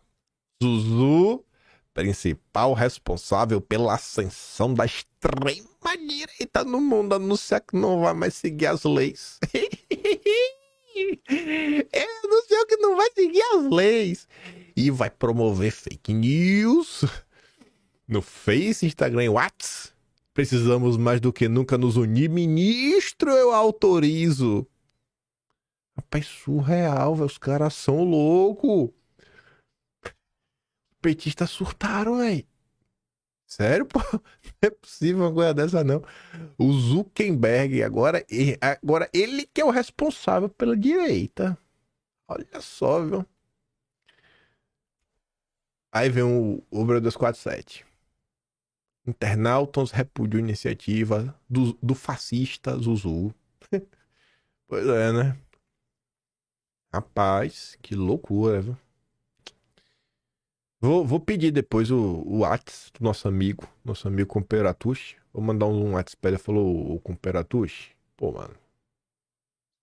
Zuzu, principal responsável pela ascensão da extrema-direita no mundo, anuncia que não vai mais seguir as leis. Anunciou que não vai seguir as leis. E vai promover fake news no Face, Instagram e WhatsApp. Precisamos mais do que nunca nos unir. Ministro, eu autorizo. Rapaz, surreal, velho. Os caras são loucos. Petistas surtaram, velho. Sério, pô? Não é possível uma coisa dessa, não. O Zuckerberg, agora ele que é o responsável pela direita. Olha só, viu? Aí vem o Uber 247. Internautas repudiam a iniciativa do fascista Zuzu. Pois é, né? Rapaz, que loucura, viu? Vou pedir depois o WhatsApp do nosso amigo Comperatush. Vou mandar um WhatsApp pra ele. Falou, o Comperatush. Pô, mano.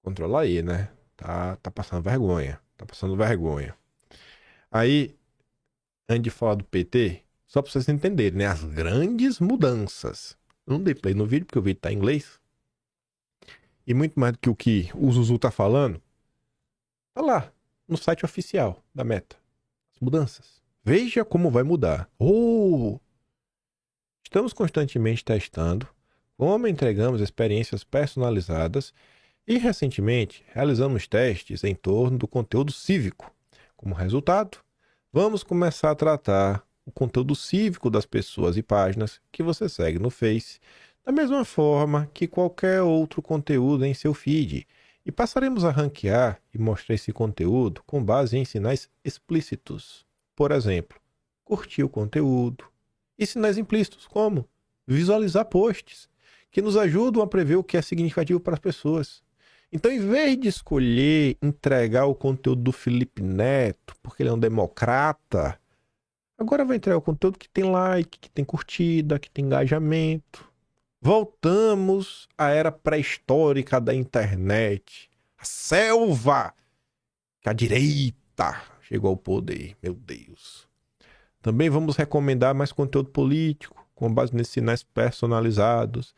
Controla aí, né? Tá passando vergonha. Tá passando vergonha. Aí, antes de falar do PT, só pra vocês entenderem, né? As grandes mudanças. Eu não dei play no vídeo, porque o vídeo tá em inglês. E muito mais do que o que o Zuzu tá falando, tá lá, no site oficial da Meta. As mudanças. Veja como vai mudar. Estamos constantemente testando como entregamos experiências personalizadas e, recentemente, realizamos testes em torno do conteúdo cívico. Como resultado, vamos começar a tratar o conteúdo cívico das pessoas e páginas que você segue no Face da mesma forma que qualquer outro conteúdo em seu feed. E passaremos a ranquear e mostrar esse conteúdo com base em sinais explícitos. Por exemplo, curtir o conteúdo. E sinais implícitos, como visualizar posts, que nos ajudam a prever o que é significativo para as pessoas. Então, em vez de escolher entregar o conteúdo do Felipe Neto, porque ele é um democrata, agora vai entregar o conteúdo que tem like, que tem curtida, que tem engajamento. Voltamos à era pré-histórica da internet. A selva que a direita chegou ao poder. Meu Deus. Também vamos recomendar mais conteúdo político, com base nesses sinais personalizados.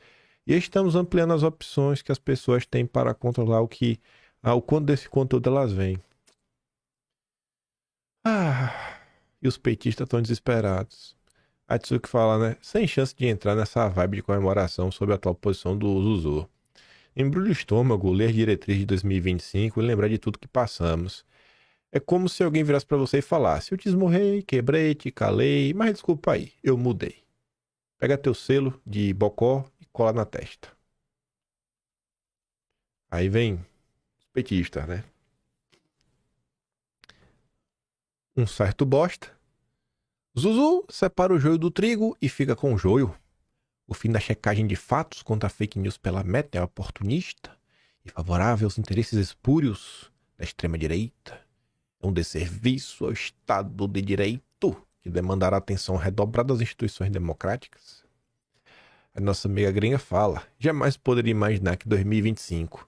E estamos ampliando as opções que as pessoas têm para controlar o quanto desse conteúdo elas veem. E os petistas estão desesperados. A Tsuki fala, né? Sem chance de entrar nessa vibe de comemoração sobre a atual posição do Zuzu. Embrulha o estômago, ler diretriz de 2025 e lembrar de tudo que passamos. É como se alguém virasse pra você e falasse: eu te esmurrei, quebrei, te calei, mas desculpa aí, eu mudei. Pega teu selo de bocó e cola na testa. Aí vem os petistas, né? Um certo bosta. Zuzu separa o joio do trigo e fica com o joio. O fim da checagem de fatos contra fake news pela Meta é oportunista e favorável aos interesses espúrios da extrema-direita. É um desserviço ao Estado de Direito que demandará atenção redobrada às instituições democráticas. A nossa amiga gringa fala: jamais poderia imaginar que em 2025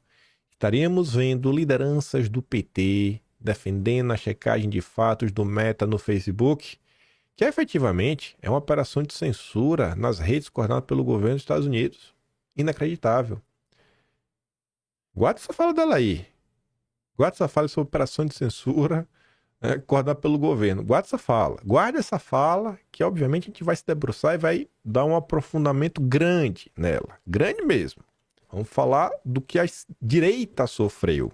estaríamos vendo lideranças do PT defendendo a checagem de fatos do Meta no Facebook, que efetivamente é uma operação de censura nas redes coordenada pelo governo dos Estados Unidos. Inacreditável. Guarda essa fala dela aí. Guarda essa fala sobre operação de censura coordenada pelo governo. Guarda essa fala, que obviamente a gente vai se debruçar e vai dar um aprofundamento grande nela. Grande mesmo. Vamos falar do que a direita sofreu.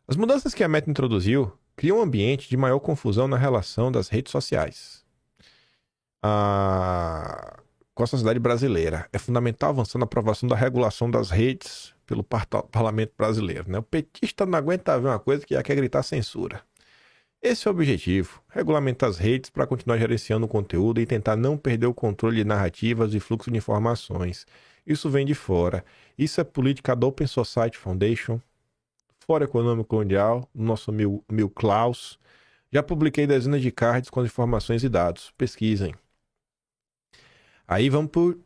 As mudanças que a Meta introduziu criam um ambiente de maior confusão na relação das redes sociais com a sociedade brasileira. É fundamental avançar na aprovação da regulação das redes pelo parlamento brasileiro, né? O petista não aguenta ver uma coisa que já quer gritar censura. Esse é o objetivo: regulamentar as redes para continuar gerenciando o conteúdo e tentar não perder o controle de narrativas e fluxo de informações. Isso vem de fora. Isso é política da Open Society Foundation, Fórum Econômico Mundial, nosso amigo Klaus. Já publiquei dezenas de cards com as informações e dados. Pesquisem. Aí vamos pro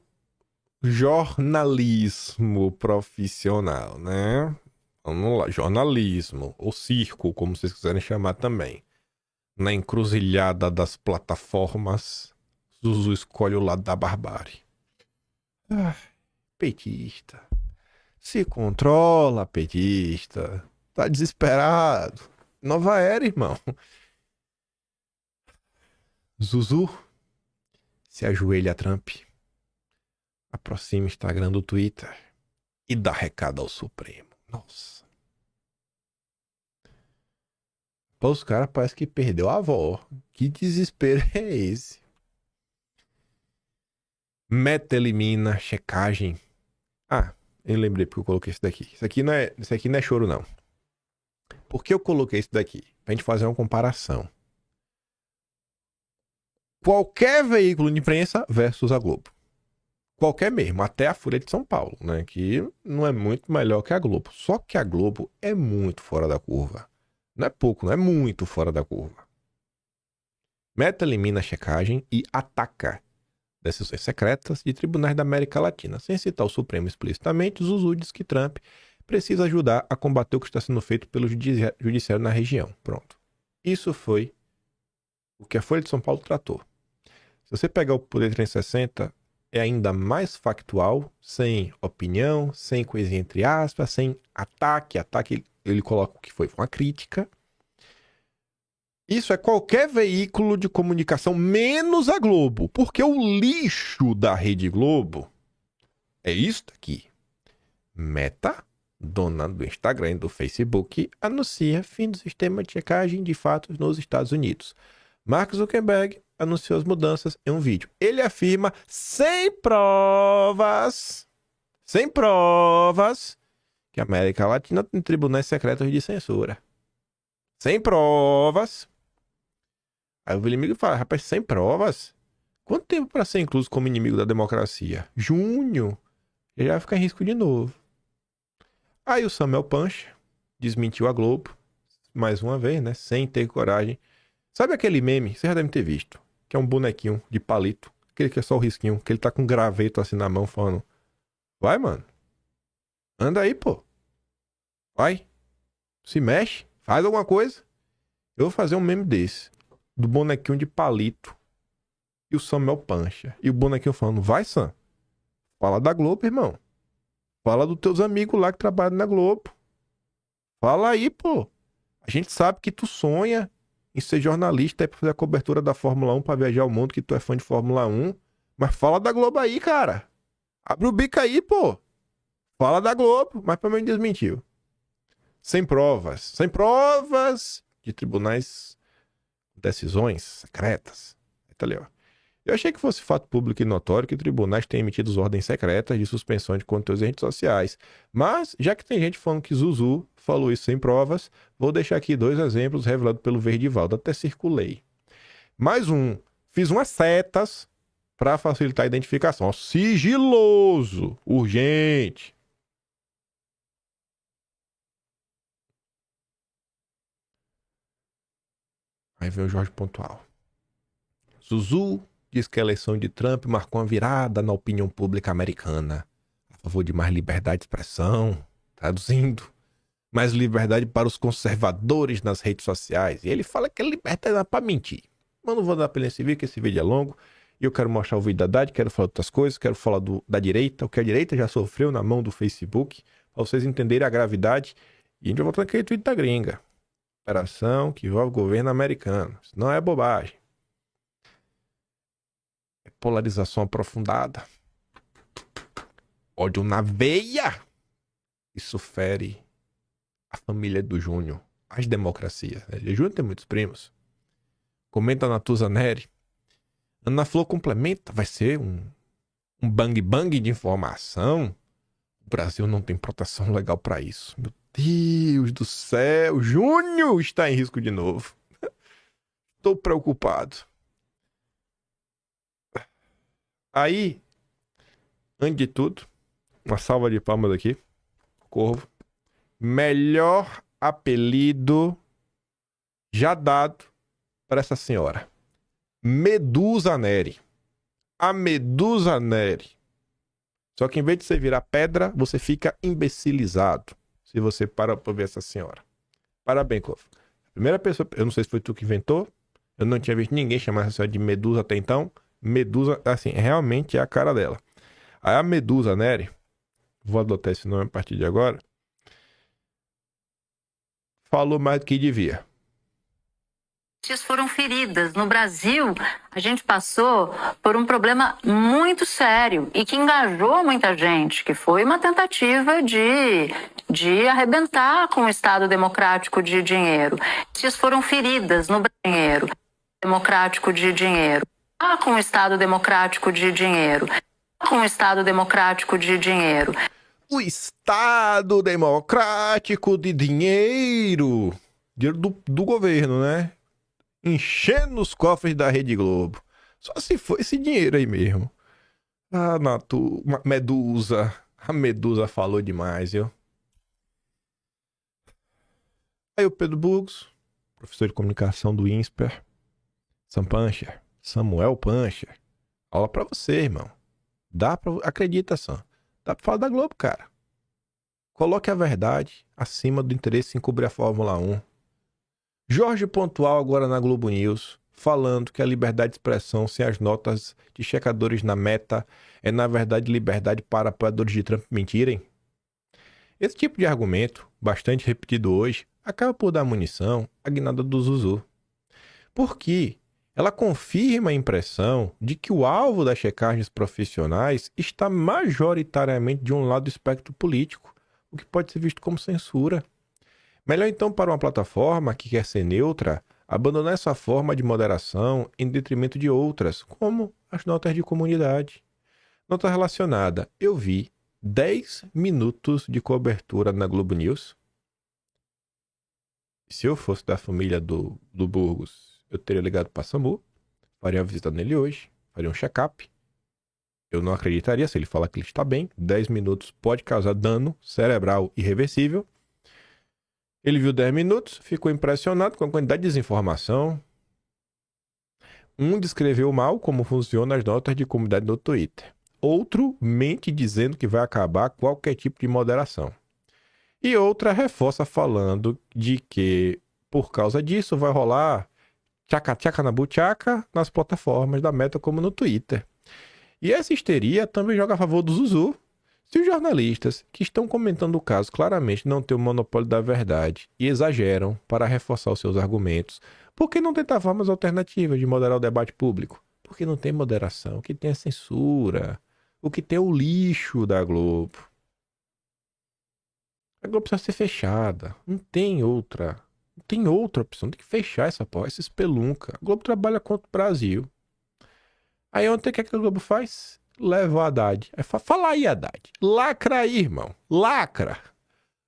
jornalismo profissional, né? Vamos lá, jornalismo, ou circo, como vocês quiserem chamar também. Na encruzilhada das plataformas, Zuzu escolhe o lado da barbárie. Petista. Se controla, petista. Tá desesperado. Nova era, irmão. Zuzu se ajoelha a Trump. Aproxima o Instagram do Twitter e dá recado ao Supremo. Nossa. Pô, os caras parecem que perdeu a avó. Que desespero é esse? Meta elimina checagem. Ah, eu lembrei porque eu coloquei isso daqui. Isso aqui não é choro, não. Por que eu coloquei isso daqui? Pra gente fazer uma comparação. Qualquer veículo de imprensa versus a Globo. Qualquer mesmo, até a Folha de São Paulo, né? Que não é muito melhor que a Globo. Só que a Globo é muito fora da curva. Não é pouco, não é muito fora da curva. Meta elimina a checagem e ataca decisões secretas de tribunais da América Latina. Sem citar o Supremo explicitamente, Zuzu diz que Trump precisa ajudar a combater o que está sendo feito pelo judiciário na região. Pronto. Isso foi o que a Folha de São Paulo tratou. Se você pegar o Poder 360, é ainda mais factual, sem opinião, sem coisinha entre aspas, sem ataque. Ataque, ele coloca o que foi uma crítica. Isso é qualquer veículo de comunicação, menos a Globo. Porque o lixo da Rede Globo é isso aqui. Meta, dona do Instagram e do Facebook, anuncia fim do sistema de checagem de fatos nos Estados Unidos. Mark Zuckerberg anunciou as mudanças em um vídeo. Ele afirma, sem provas, que a América Latina tem tribunais secretos de censura. Sem provas. Aí o inimigo fala, rapaz, sem provas? Quanto tempo para ser incluso como inimigo da democracia? Junho. Ele já fica em risco de novo. Aí o Samuel Pancha desmentiu a Globo, mais uma vez, né? Sem ter coragem. Sabe aquele meme? Você já deve ter visto. Que é um bonequinho de palito. Aquele que é só o risquinho. Que ele tá com um graveto assim na mão falando. Vai, mano. Anda aí, pô. Vai. Se mexe. Faz alguma coisa. Eu vou fazer um meme desse. Do bonequinho de palito. E o Samuel Pancha. E o bonequinho falando. Vai, Sam. Fala da Globo, irmão. Fala dos teus amigos lá que trabalham na Globo. Fala aí, pô. A gente sabe que tu sonha em ser jornalista aí pra fazer a cobertura da Fórmula 1, pra viajar o mundo, que tu é fã de Fórmula 1. Mas fala da Globo aí, cara. Abre o bico aí, pô. Fala da Globo, mas pra mim desmentiu. Sem provas. Sem provas de tribunais, decisões secretas. Tá ali, ó. Eu achei que fosse fato público e notório que tribunais têm emitido ordens secretas de suspensão de conteúdos em redes sociais. Mas, já que tem gente falando que Zuzu falou isso sem provas, vou deixar aqui 2 exemplos revelados pelo Verdivaldo. Até circulei. Mais um. Fiz umas setas para facilitar a identificação. Sigiloso. Urgente. Aí vem o Jorge Pontual. Zuzu diz que a eleição de Trump marcou uma virada na opinião pública americana. A favor de mais liberdade de expressão. Traduzindo. Mais liberdade para os conservadores nas redes sociais. E ele fala que a liberdade é para mentir. Mas não vou dar pra ele esse vídeo, que esse vídeo é longo. E eu quero mostrar o vídeo da Haddad, quero falar de outras coisas, quero falar da direita, o que a direita já sofreu na mão do Facebook, para vocês entenderem a gravidade. E a gente vai voltar naquele tweet da gringa. Operação que envolve o governo americano. Isso não é bobagem. É polarização aprofundada. Ódio na veia. Isso fere a família do Júnior, as democracias. O Júnior tem muitos primos. Comenta na Tusa Neri. Ana Flor complementa. Vai ser um bang bang de informação. O Brasil não tem proteção legal para isso. Meu Deus do céu. Júnior está em risco de novo. Estou preocupado. Aí, antes de tudo, uma salva de palmas aqui. Corvo. Melhor apelido já dado para essa senhora. Medusa Neri. A Medusa Neri. Só que em vez de você virar pedra, você fica imbecilizado. Se você para pra ver essa senhora. Parabéns, Corvo. Primeira pessoa, eu não sei se foi tu que inventou. Eu não tinha visto ninguém chamar essa senhora de Medusa até então. Medusa, assim, realmente é a cara dela. Aí a Medusa Neri, vou adotar esse nome a partir de agora, falou mais do que devia. Foram feridas. No Brasil, a gente passou por um problema muito sério e que engajou muita gente, que foi uma tentativa de arrebentar com o Estado democrático de dinheiro. Foram feridas no dinheiro democrático de dinheiro. Com o Estado democrático de dinheiro. Com o Estado democrático de dinheiro. O Estado democrático de dinheiro. Dinheiro do governo, né? Enchendo os cofres da Rede Globo. Só se for esse dinheiro aí mesmo. Ah, Medusa. A Medusa falou demais, viu? Aí o Pedro Burgos, professor de comunicação do INSPER. Samuel Pancher. Aula pra você, irmão. Acredita, Sam. Dá pra falar da Globo, cara. Coloque a verdade acima do interesse em cobrir a Fórmula 1. Jorge Pontual agora na Globo News, falando que a liberdade de expressão sem as notas de checadores na Meta é, na verdade, liberdade para apoiadores de Trump mentirem. Esse tipo de argumento, bastante repetido hoje, acaba por dar munição à guinada do Zuzu. Porque ela confirma a impressão de que o alvo das checagens profissionais está majoritariamente de um lado do espectro político, o que pode ser visto como censura. Melhor então para uma plataforma que quer ser neutra, abandonar essa forma de moderação em detrimento de outras, como as notas de comunidade. Nota relacionada, eu vi 10 minutos de cobertura na Globo News. Se eu fosse da família do Burgos, eu teria ligado para SAMU, faria uma visita nele hoje, faria um check-up. Eu não acreditaria se ele falar que ele está bem. 10 minutos pode causar dano cerebral irreversível. Ele viu 10 minutos, ficou impressionado com a quantidade de desinformação. Um descreveu mal como funcionam as notas de comunidade no Twitter. Outro mente dizendo que vai acabar qualquer tipo de moderação. E outra reforça falando de que, por causa disso, vai rolar tchaca-tchaca na buchaca nas plataformas da Meta como no Twitter. E essa histeria também joga a favor do Zuzu. Se os jornalistas que estão comentando o caso claramente não têm o monopólio da verdade e exageram para reforçar os seus argumentos, por que não tentar formas alternativas de moderar o debate público? Porque não tem moderação, o que tem é censura, o que tem é o lixo da Globo. A Globo precisa ser fechada, não tem outra opção, tem que fechar essa porra, essa espelunca. A Globo trabalha contra o Brasil. Aí ontem o que a Globo faz? Leva o Haddad. Fala aí, Haddad. Lacra aí, irmão. Lacra.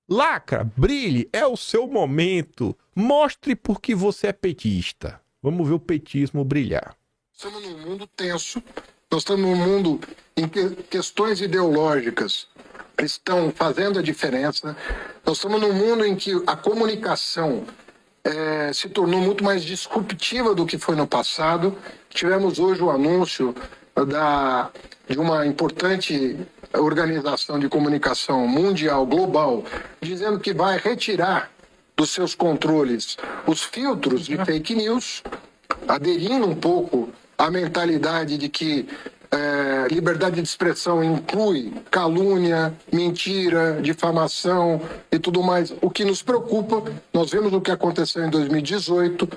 Lacra, brilhe. É o seu momento. Mostre por que você é petista. Vamos ver o petismo brilhar. Estamos num mundo tenso. Nós estamos num mundo em que questões ideológicas estão fazendo a diferença. Nós estamos num mundo em que a comunicação se tornou muito mais disruptiva do que foi no passado. Tivemos hoje o anúncio de uma importante organização de comunicação mundial, global, dizendo que vai retirar dos seus controles os filtros de fake news, aderindo um pouco à mentalidade de que liberdade de expressão inclui calúnia, mentira, difamação e tudo mais. O que nos preocupa, nós vemos o que aconteceu em 2018,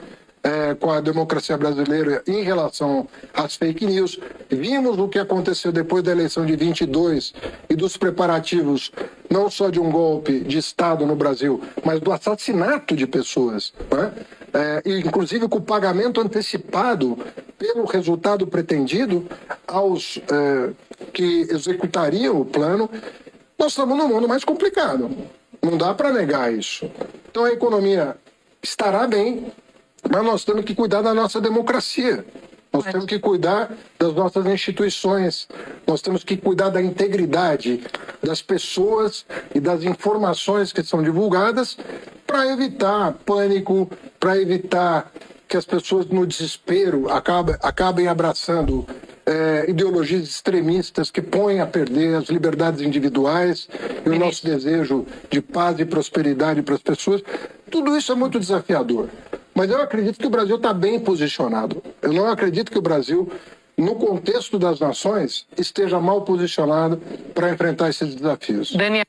com a democracia brasileira em relação às fake news. Vimos o que aconteceu depois da eleição de 22 e dos preparativos não só de um golpe de Estado no Brasil, mas do assassinato de pessoas, né? Inclusive com o pagamento antecipado pelo resultado pretendido aos que executariam o plano. Nós estamos num mundo mais complicado. Não dá para negar isso. Então a economia estará bem, Mas nós temos que cuidar da nossa democracia. Nós temos que cuidar das nossas instituições. Nós temos que cuidar da integridade das pessoas e das informações que são divulgadas para evitar pânico, para evitar que as pessoas no desespero acabem abraçando ideologias extremistas que põem a perder as liberdades individuais e o nosso desejo de paz e prosperidade para as pessoas. Tudo isso é muito desafiador. Mas eu acredito que o Brasil está bem posicionado. Eu não acredito que o Brasil, no contexto das nações, esteja mal posicionado para enfrentar esses desafios. Daniel.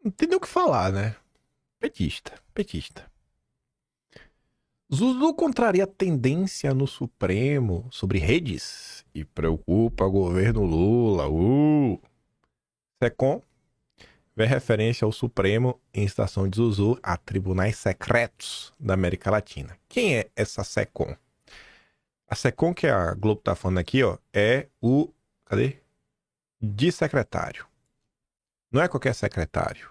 Não tem nem o que falar, né? Petista. Zuzu contraria a tendência no Supremo sobre redes e preocupa o governo Lula. SECOM vê referência ao Supremo em citação de Zuzu a tribunais secretos da América Latina. Quem é essa SECOM? A SECOM que a Globo tá falando aqui, ó, é o... Cadê? De secretário. Não é qualquer secretário.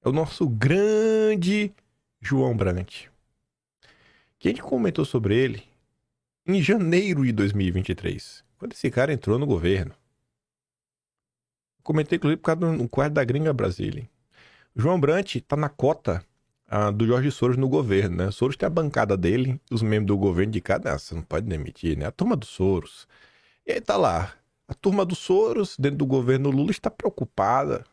É o nosso grande João Brandt. Que a gente comentou sobre ele em janeiro de 2023, quando esse cara entrou no governo. Comentei, inclusive, por causa do quadro da Gringa Brasília. O João Brandt tá na cota do Jorge Soros no governo, né? O Soros tem a bancada dele, os membros do governo de cada... você não pode demitir, né? A turma do Soros. E aí tá lá. A turma do Soros, dentro do governo Lula, está preocupada.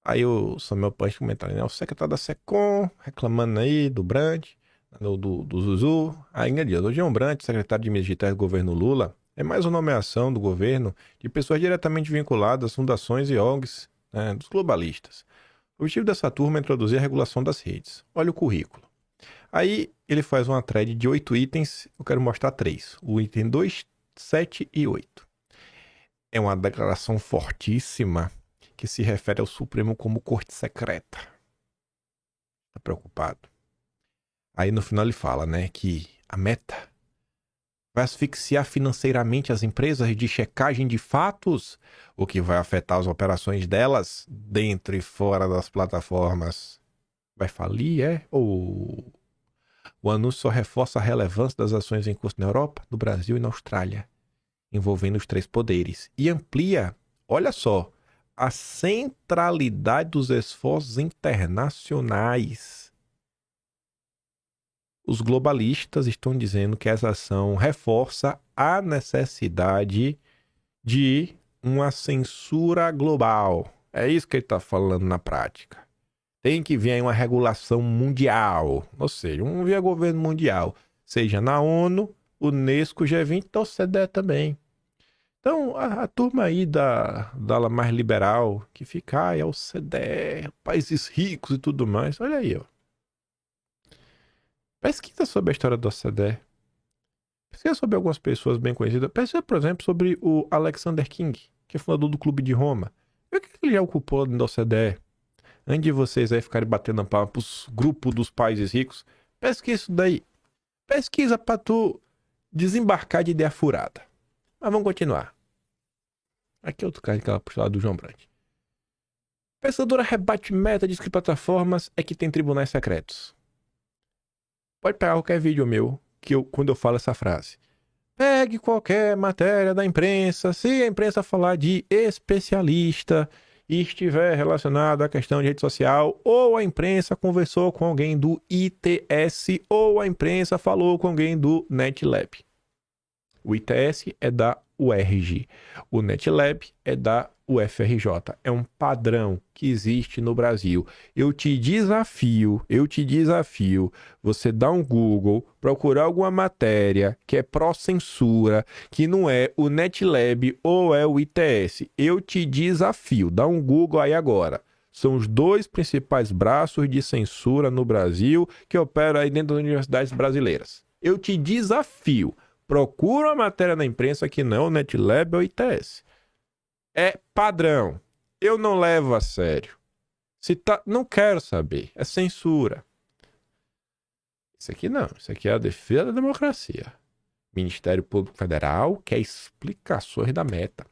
Aí o Samuel Punch comentou, né? O secretário da SECOM reclamando aí do Brandt, do Zuzu. Aí, o João Brandt, secretário de Mídias Digitais do governo Lula, é mais uma nomeação do governo de pessoas diretamente vinculadas às fundações e ONGs, né, dos globalistas. O objetivo dessa turma é introduzir a regulação das redes. Olha o currículo. Aí ele faz uma thread de 8 itens, eu quero mostrar 3. O item 2, 7 e 8. É uma declaração fortíssima que se refere ao Supremo como corte secreta. Tá preocupado? Aí no final ele fala, né, que a meta vai asfixiar financeiramente as empresas de checagem de fatos, o que vai afetar as operações delas dentro e fora das plataformas. Vai falir, é? Ou o anúncio só reforça a relevância das ações em curso na Europa, no Brasil e na Austrália, envolvendo os 3 poderes, e amplia, olha só, a centralidade dos esforços internacionais. Os globalistas estão dizendo que essa ação reforça a necessidade de uma censura global. É isso que ele está falando na prática. Tem que vir aí uma regulação mundial, ou seja, via governo mundial, seja na ONU, Unesco, G20 e OCDE também. Então, a turma aí da ala mais liberal, que fica, é o OCDE, países ricos e tudo mais, olha aí, ó. Pesquisa sobre a história do OCDE. Pesquisa sobre algumas pessoas bem conhecidas. Pesquisa, por exemplo, sobre o Alexander King, que é fundador do Clube de Roma. Vê o que ele já ocupou dentro da OCDE. Antes de vocês aí ficarem batendo palma pros grupos dos países ricos, pesquisa isso daí. Pesquisa pra tu desembarcar de ideia furada. Mas vamos continuar. Aqui é outro caso que ela puxou lá do João Brandt. Pesquisadora rebate meta, diz que plataformas é que tem tribunais secretos. Pode pegar qualquer vídeo meu, quando eu falo essa frase. Pegue qualquer matéria da imprensa, se a imprensa falar de especialista e estiver relacionado à questão de rede social, ou a imprensa conversou com alguém do ITS, ou a imprensa falou com alguém do NetLab. O ITS é da UERJ, o NetLab é da UFRJ. É um padrão que existe no Brasil. Eu te desafio, você dá um Google, procurar alguma matéria que é pró-censura, que não é o NetLab ou é o ITS. Eu te desafio, dá um Google aí agora. São os 2 principais braços de censura no Brasil que operam aí dentro das universidades brasileiras. Eu te desafio. Procura uma matéria na imprensa que não é o NetLab ou o ITS. É padrão. Eu não levo a sério. Não quero saber. É censura. Isso aqui não. Isso aqui é a defesa da democracia. Ministério Público Federal quer explicações da meta.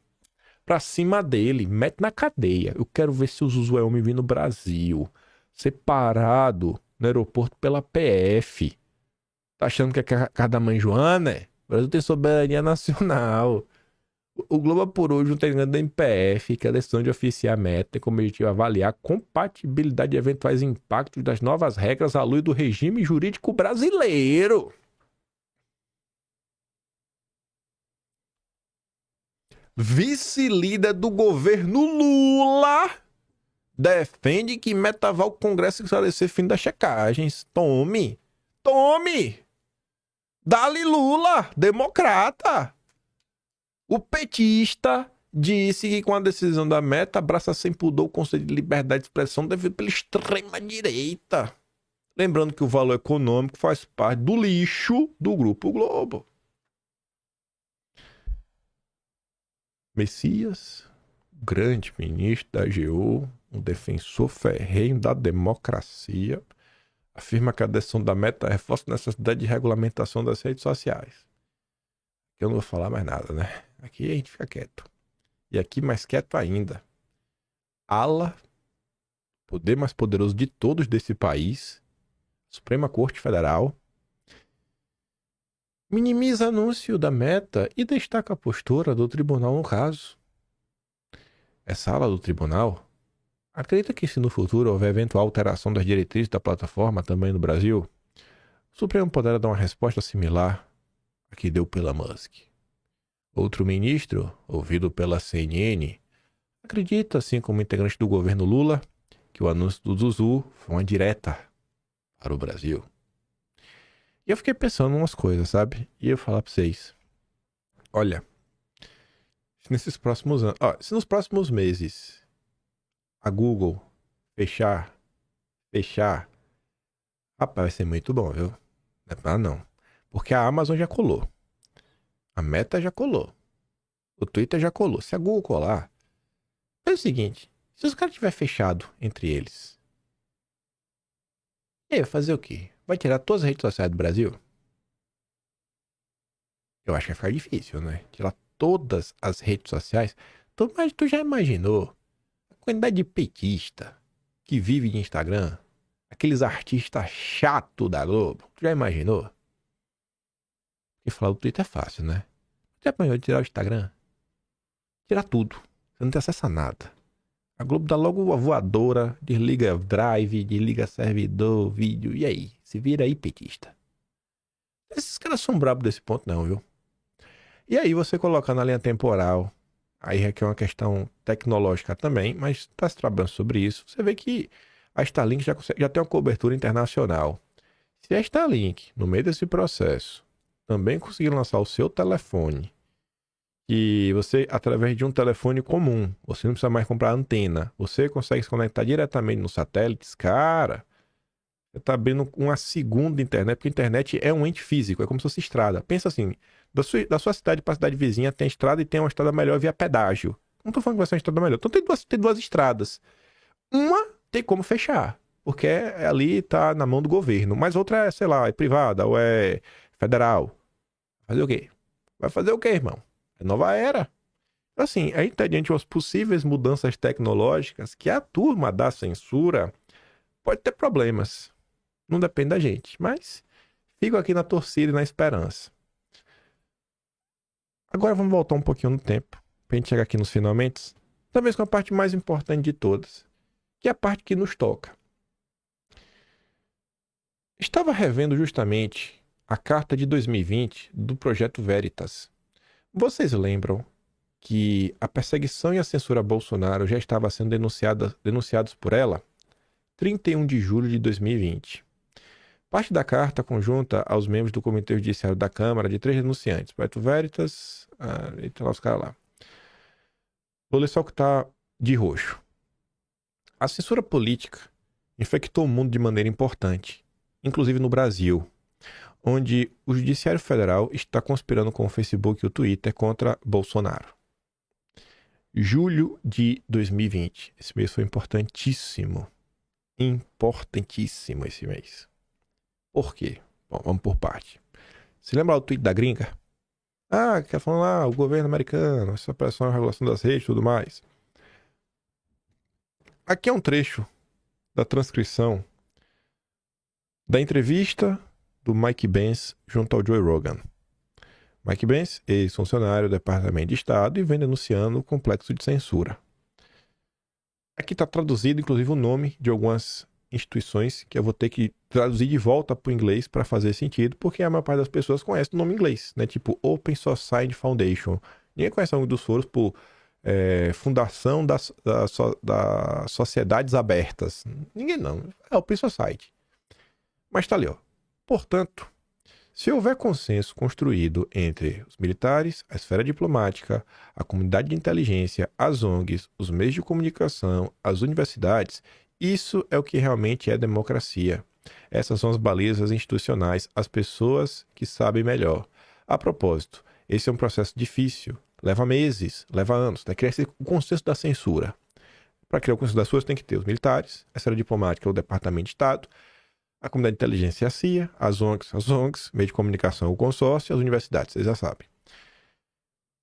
Pra cima dele. Mete na cadeia. Eu quero ver se o Zuzu é homem vir no Brasil. separado no aeroporto pela PF. Tá achando que é casa da mãe Joana, é? O Brasil tem soberania nacional. O Globo apurou junto à da MPF que a decisão de oficiar a meta tem como objetivo avaliar a compatibilidade de eventuais impactos das novas regras à luz do regime jurídico brasileiro. Vice-líder do governo Lula defende que meta vai ao Congresso esclarecer fim das checagens. Tome! Dali Lula, democrata! O petista disse que com a decisão da meta abraça sem pudor o Conselho de Liberdade de Expressão devido pela extrema-direita. Lembrando que o valor econômico faz parte do lixo do Grupo Globo. Messias, grande ministro da AGU, um defensor ferrenho da democracia, afirma que a decisão da meta reforça a necessidade de regulamentação das redes sociais. Eu não vou falar mais nada, né? Aqui a gente fica quieto. E aqui mais quieto ainda. ALA, poder mais poderoso de todos desse país, Suprema Corte Federal, minimiza anúncio da meta e destaca a postura do tribunal no caso. Essa ala do tribunal acredita que se no futuro houver eventual alteração das diretrizes da plataforma também no Brasil, o Supremo poderá dar uma resposta similar à que deu pela Musk. Outro ministro, ouvido pela CNN, acredita, assim como integrante do governo Lula, que o anúncio do Zuzu foi uma direta para o Brasil. E eu fiquei pensando em umas coisas, sabe? E eu ia falar pra vocês. Olha, se nesses próximos anos... se nos próximos meses a Google fechar... Rapaz, vai ser muito bom, viu? Não. Porque a Amazon já colou. A Meta já colou. O Twitter já colou. Se a Google colar... É o seguinte. Se os caras tiverem fechado entre eles... E aí, vai fazer o quê? Vai tirar todas as redes sociais do Brasil? Eu acho que vai ficar difícil, né? Tirar todas as redes sociais. Mas tu já imaginou a quantidade de petista que vive de Instagram? Aqueles artistas chatos da Globo. Tu já imaginou? Porque falar do Twitter é fácil, né? Já imaginou tirar o Instagram? Tirar tudo. Você não tem acesso a nada. A Globo dá logo a voadora, desliga drive, desliga servidor, vídeo. E aí? Se vira aí, petista. Esses caras são brabos desse ponto não, viu? E aí você coloca na linha temporal, aí requer uma questão tecnológica também, mas está se trabalhando sobre isso. Você vê que a Starlink já tem uma cobertura internacional. Se a Starlink, no meio desse processo, também conseguir lançar o seu telefone, e você, através de um telefone comum, você não precisa mais comprar antena, você consegue se conectar diretamente nos satélites, cara, você está abrindo uma segunda internet, porque a internet é um ente físico, é como se fosse estrada. Pensa assim, da sua cidade para a cidade vizinha tem estrada e tem uma estrada melhor via pedágio. Não estou falando que vai ser uma estrada melhor, então tem duas estradas. Uma tem como fechar, porque ali está na mão do governo, mas outra é, sei lá, é privada ou é federal. Fazer o quê? Vai fazer o quê, irmão? É nova era. Assim, aí tá diante das possíveis mudanças tecnológicas que a turma da censura pode ter problemas. Não depende da gente, mas fico aqui na torcida e na esperança. Agora vamos voltar um pouquinho no tempo, pra gente chegar aqui nos finalmente, talvez com a parte mais importante de todas, que é a parte que nos toca. Estava revendo justamente a carta de 2020 do Projeto Veritas. Vocês lembram que a perseguição e a censura a Bolsonaro já estava sendo denunciados por ela? 31 de julho de 2020. Parte da carta conjunta aos membros do Comitê Judiciário da Câmara de 3 denunciantes. Projeto Veritas, e tá lá os caras lá. Vou ler só o que tá de roxo. A censura política infectou o mundo de maneira importante, inclusive no Brasil, onde o Judiciário Federal está conspirando com o Facebook e o Twitter contra Bolsonaro. Julho de 2020. Esse mês foi importantíssimo. Importantíssimo esse mês. Por quê? Bom, vamos por parte. Se lembra do tweet da gringa? Que falando lá, o governo americano, essa pressão, a regulação das redes e tudo mais. Aqui é um trecho da transcrição da entrevista do Mike Pence junto ao Joe Rogan. Mike Pence, ex-funcionário do Departamento de Estado, e vem denunciando o complexo de censura. Aqui está traduzido, inclusive, o nome de algumas instituições que eu vou ter que traduzir de volta para o inglês para fazer sentido, porque a maior parte das pessoas conhece o nome em inglês, né? Tipo Open Society Foundation. Ninguém conhece o nome dos foros por Fundação das Sociedades Abertas. Ninguém não. É Open Society. Mas está ali, ó. Portanto, se houver consenso construído entre os militares, a esfera diplomática, a comunidade de inteligência, as ONGs, os meios de comunicação, as universidades, isso é o que realmente é democracia. Essas são as balizas institucionais, as pessoas que sabem melhor. A propósito, esse é um processo difícil, leva meses, leva anos, né? Criar o consenso da censura. Para criar o consenso da censura, tem que ter os militares, a esfera diplomática, o Departamento de Estado, a comunidade de inteligência, a CIA, as ONGs, meio de comunicação, o consórcio e as universidades, vocês já sabem.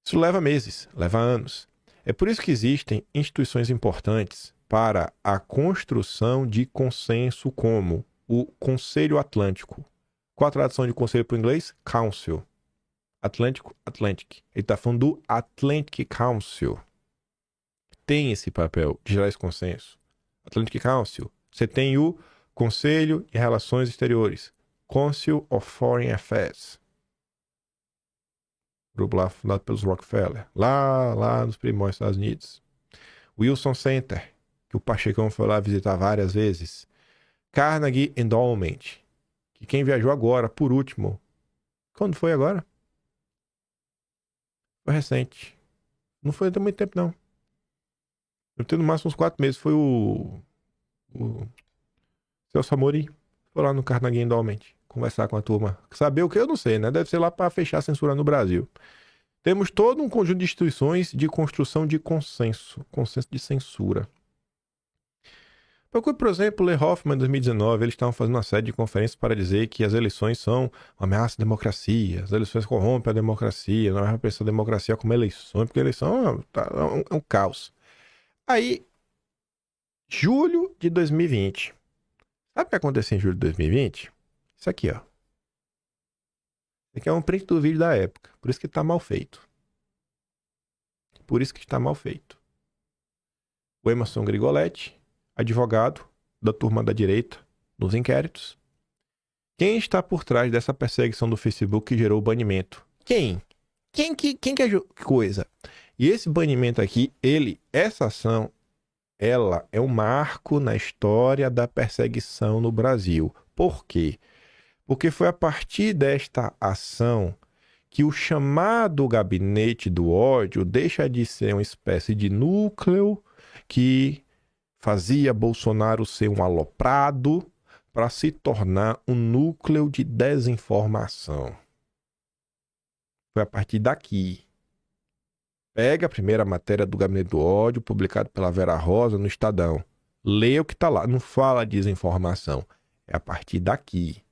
Isso leva meses, leva anos. É por isso que existem instituições importantes para a construção de consenso, como o Conselho Atlântico. Qual a tradução de conselho para o inglês? Council. Atlântico, Atlantic. Ele está falando do Atlantic Council. Tem esse papel de gerar esse consenso. Atlantic Council. Você tem o Conselho de Relações Exteriores. Council of Foreign Affairs. Grupo lá fundado pelos Rockefeller. Lá nos primórdios dos Estados Unidos. Wilson Center, que o Pachecão foi lá visitar várias vezes. Carnegie Endowment, que quem viajou agora, por último. Quando foi agora? Foi recente. Não foi há muito tempo, não. Eu tenho no máximo uns 4 meses. Foi o Celso Amorim. Foi lá no Carnegie Endowment conversar com a turma. Saber o que eu não sei, né? Deve ser lá para fechar a censura no Brasil. Temos todo um conjunto de instituições de construção de consenso de censura. Procure, por exemplo, Lee Hoffman, em 2019, eles estavam fazendo uma série de conferências para dizer que as eleições são uma ameaça à democracia, as eleições corrompem a democracia, não é para pensar a democracia como eleições, porque eleição é um caos. Aí, julho de 2020. Sabe o que aconteceu em julho de 2020? Isso aqui, ó. Isso aqui é um print do vídeo da época. Por isso que está mal feito. Por isso que está mal feito. O Emerson Grigoletti, advogado da turma da direita nos inquéritos. Quem está por trás dessa perseguição do Facebook que gerou o banimento? Quem? Quem que coisa? E esse banimento aqui, essa ação, ela é um marco na história da perseguição no Brasil. Por quê? Porque foi a partir desta ação que o chamado gabinete do ódio deixa de ser uma espécie de núcleo que fazia Bolsonaro ser um aloprado para se tornar um núcleo de desinformação. Foi a partir daqui. Pega a primeira matéria do Gabinete do Ódio, publicada pela Vera Rosa no Estadão. Lê o que está lá. Não fala de desinformação. É a partir daqui.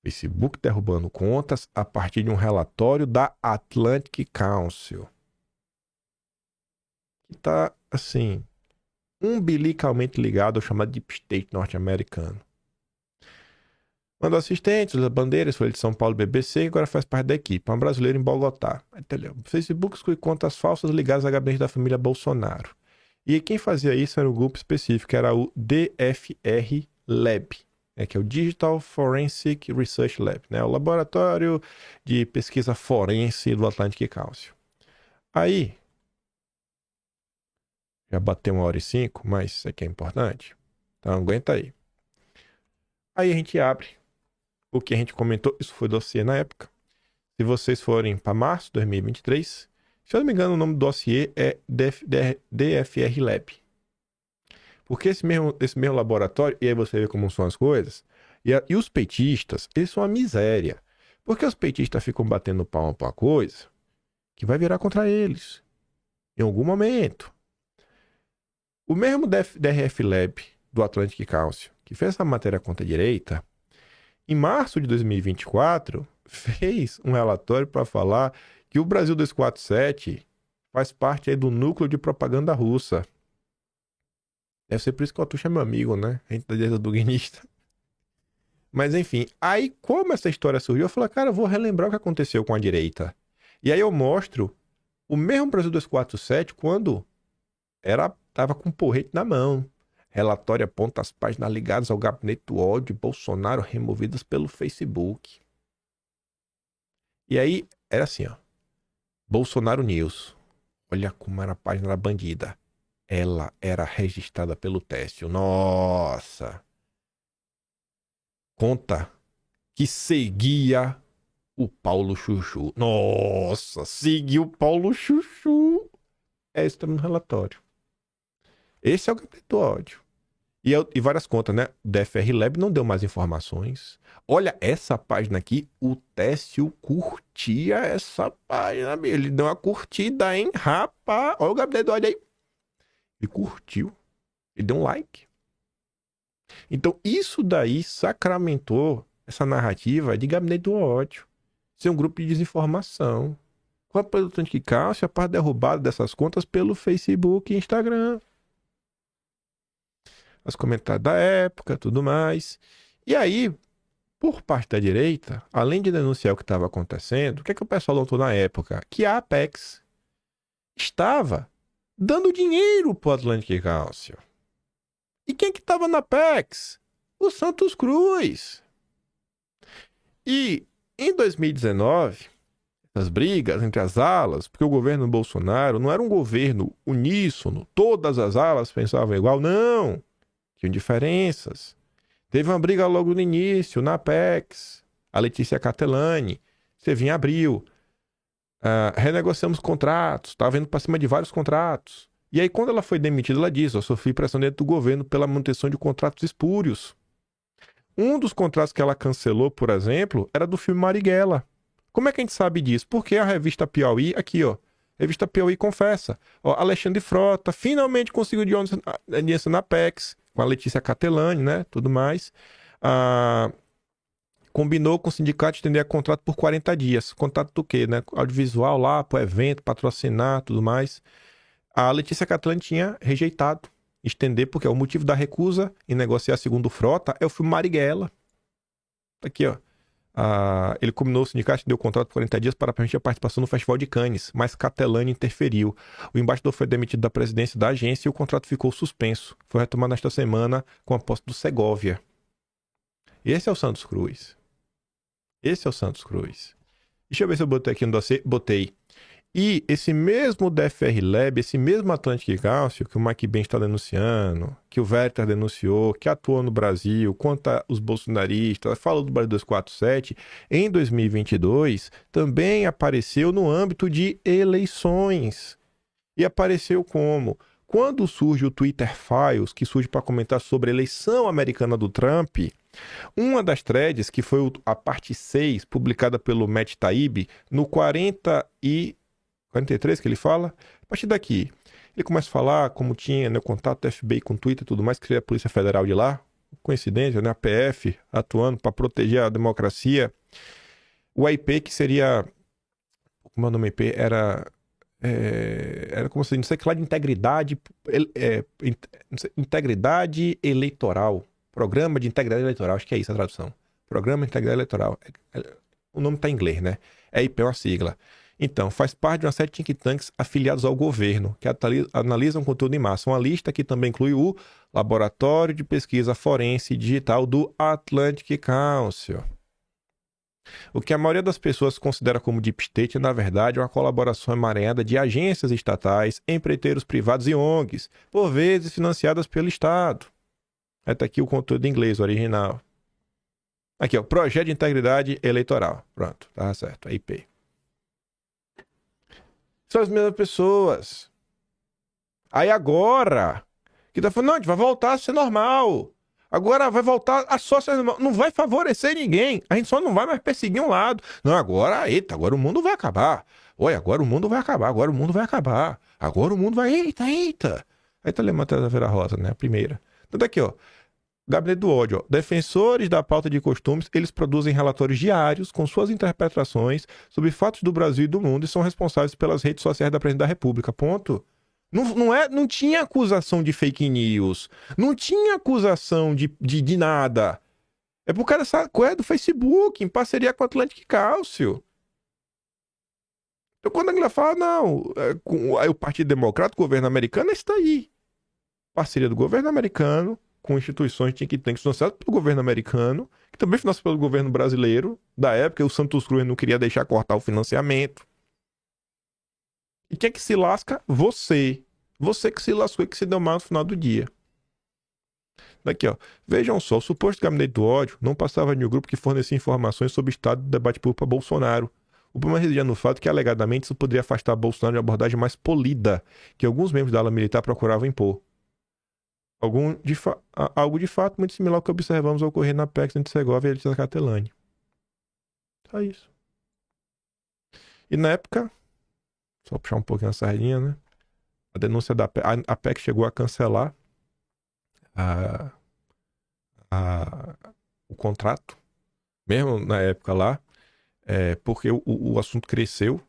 Facebook derrubando contas a partir de um relatório da Atlantic Council. Que está, assim, umbilicalmente ligado ao chamado Deep State norte-americano. Mandou assistentes, as bandeiras, foi de São Paulo, BBC, e agora faz parte da equipe. Um brasileiro em Bogotá. Entendeu? Facebook exclui contas falsas ligadas a gabinete da família Bolsonaro. E quem fazia isso era um grupo específico, que era o DFR Lab, que é o Digital Forensic Research Lab, né? O laboratório de pesquisa forense do Atlantic Council. Aí, já bateu 1h05, mas isso aqui é importante. Então aguenta aí. Aí a gente abre o que a gente comentou, isso foi dossiê na época. Se vocês forem para março de 2023, se eu não me engano, o nome do dossiê é DFR Lab. Porque esse mesmo laboratório, e aí você vê como são as coisas, e os petistas, eles são uma miséria. Porque os petistas ficam batendo palma para uma coisa que vai virar contra eles em algum momento. O mesmo DRF Lab do Atlantic Council, que fez essa matéria contra a direita, em março de 2024, fez um relatório para falar que o Brasil 247 faz parte aí do núcleo de propaganda russa. Deve ser por isso que o Atucha é meu amigo, né? A gente da direita do guinista. Mas enfim, aí como essa história surgiu, eu falei, cara, eu vou relembrar o que aconteceu com a direita. E aí eu mostro o mesmo Brasil 247 quando tava com um porrete na mão. Relatório aponta as páginas ligadas ao gabinete do ódio de Bolsonaro removidas pelo Facebook. E aí era assim, ó. Bolsonaro News. Olha como era a página da bandida. Ela era registrada pelo Técio. Nossa! Conta que seguia o Paulo Chuchu. Nossa, seguiu o Paulo Chuchu. Esse tá no relatório. Esse é o gabinete do ódio. E várias contas, né? O DFR Lab não deu mais informações. Olha, essa página aqui, o Técio curtia essa página. Ele deu uma curtida, hein? Rapaz, olha o gabinete do ódio aí. Ele curtiu. Ele deu um like. Então, isso daí sacramentou essa narrativa de gabinete do ódio. Ser um grupo de desinformação. Com a produção de cálcio, a parte derrubada dessas contas pelo Facebook e Instagram. Os comentários da época, tudo mais. E aí, por parte da direita, além de denunciar o que estava acontecendo, o que é que o pessoal notou na época? Que a Apex estava dando dinheiro pro Atlantic Council. E quem que estava na Apex? O Santos Cruz. E em 2019, as brigas entre as alas, porque o governo Bolsonaro não era um governo uníssono, todas as alas pensavam igual, não. Tinham diferenças. Teve uma briga logo no início, na Apex. A Letícia Catelani, esteve em abril. Renegociamos contratos, estava vindo para cima de vários contratos. E aí, quando ela foi demitida, ela disse: eu sofri pressão dentro do governo pela manutenção de contratos espúrios. Um dos contratos que ela cancelou, por exemplo, era do filme Marighella. Como é que a gente sabe disso? Porque a revista Piauí, aqui ó, revista Piauí confessa, ó, Alexandre Frota finalmente conseguiu de audiência na Apex, com a Letícia Catelani, né, tudo mais. Combinou com o sindicato de estender contrato por 40 dias. Contrato do quê, né? Audiovisual lá, pro evento, patrocinar, tudo mais. A Letícia Catelani tinha rejeitado estender, porque o motivo da recusa em negociar segundo o Frota é o filme Marighella. Aqui, ó. Ele combinou o sindicato, deu contrato por 40 dias para permitir a participação no Festival de Cannes, mas Catelani interferiu. O embaixador foi demitido da presidência da agência e o contrato ficou suspenso. Foi retomado nesta semana com a posse do Segovia. Esse é o Santos Cruz. Esse é o Santos Cruz. Deixa eu ver se eu botei aqui no dossiê. Botei. E esse mesmo DFR Lab, esse mesmo Atlantic Council, que o Mike Ben está denunciando, que o Werther denunciou, que atuou no Brasil contra os bolsonaristas, falou do Brasil 247, em 2022 também apareceu no âmbito de eleições. E apareceu como? Quando surge o Twitter Files, que surge para comentar sobre a eleição americana do Trump, uma das threads, que foi a parte 6, publicada pelo Matt Taibbi, no 43 que ele fala, a partir daqui, ele começa a falar como tinha, né, contato do FBI com o Twitter e tudo mais, que seria a Polícia Federal de lá, coincidência, né, a PF atuando para proteger a democracia. O IP, que seria, como é o nome IP? Era como se não sei que lá de integridade, integridade eleitoral. Programa de Integridade Eleitoral, acho que é isso a tradução. Programa de Integridade Eleitoral. O nome está em inglês, né? É IP, é uma sigla. Então, faz parte de uma série de think tanks afiliados ao governo, que analisam conteúdo em massa. Uma lista que também inclui o Laboratório de Pesquisa Forense Digital do Atlantic Council. O que a maioria das pessoas considera como Deep State é, na verdade, uma colaboração emaranhada de agências estatais, empreiteiros privados e ONGs, por vezes financiadas pelo Estado. Aí tá aqui o conteúdo em inglês, original. Aqui, ó, Projeto de Integridade Eleitoral. Pronto, tá certo, IP. São as mesmas pessoas. Aí agora, que tá falando, não, a gente vai voltar a ser normal. Agora vai voltar a só ser normal. Não vai favorecer ninguém. A gente só não vai mais perseguir um lado. Não, agora, eita, agora o mundo vai acabar. Olha, agora o mundo vai acabar, agora o mundo vai acabar. Agora o mundo vai, eita. Aí tá levantando a Vera Rosa, né, a primeira. Então daqui, ó. Gabinete do ódio, ó. Defensores da pauta de costumes, eles produzem relatórios diários com suas interpretações sobre fatos do Brasil e do mundo e são responsáveis pelas redes sociais da Presidente da República. Ponto. Não tinha acusação de fake news. Não tinha acusação de nada. É por causa dessa coisa do Facebook, em parceria com a Atlantic Council. Então, quando a galera fala, não, aí o Partido Democrata, o governo americano, está aí. Parceria do governo americano com instituições que tem que ser financiadas pelo governo americano, que também financiadas pelo governo brasileiro, da época, o Santos Cruz não queria deixar cortar o financiamento. E quem é que se lasca? Você. Você que se lascou e que se deu mal no final do dia. Daqui, ó. Vejam só, o suposto gabinete do ódio não passava de um grupo que fornecia informações sobre o estado do debate público para Bolsonaro. O problema residia no fato que, alegadamente, isso poderia afastar Bolsonaro de uma abordagem mais polida que alguns membros da ala militar procuravam impor. Algo de fato muito similar ao que observamos ocorrer na PEC entre Segovia e Elisa Catelani. Só isso. E na época, só puxar um pouquinho a sardinha, né? A denúncia da PEC, a PEC chegou a cancelar o contrato, mesmo na época lá, porque o assunto cresceu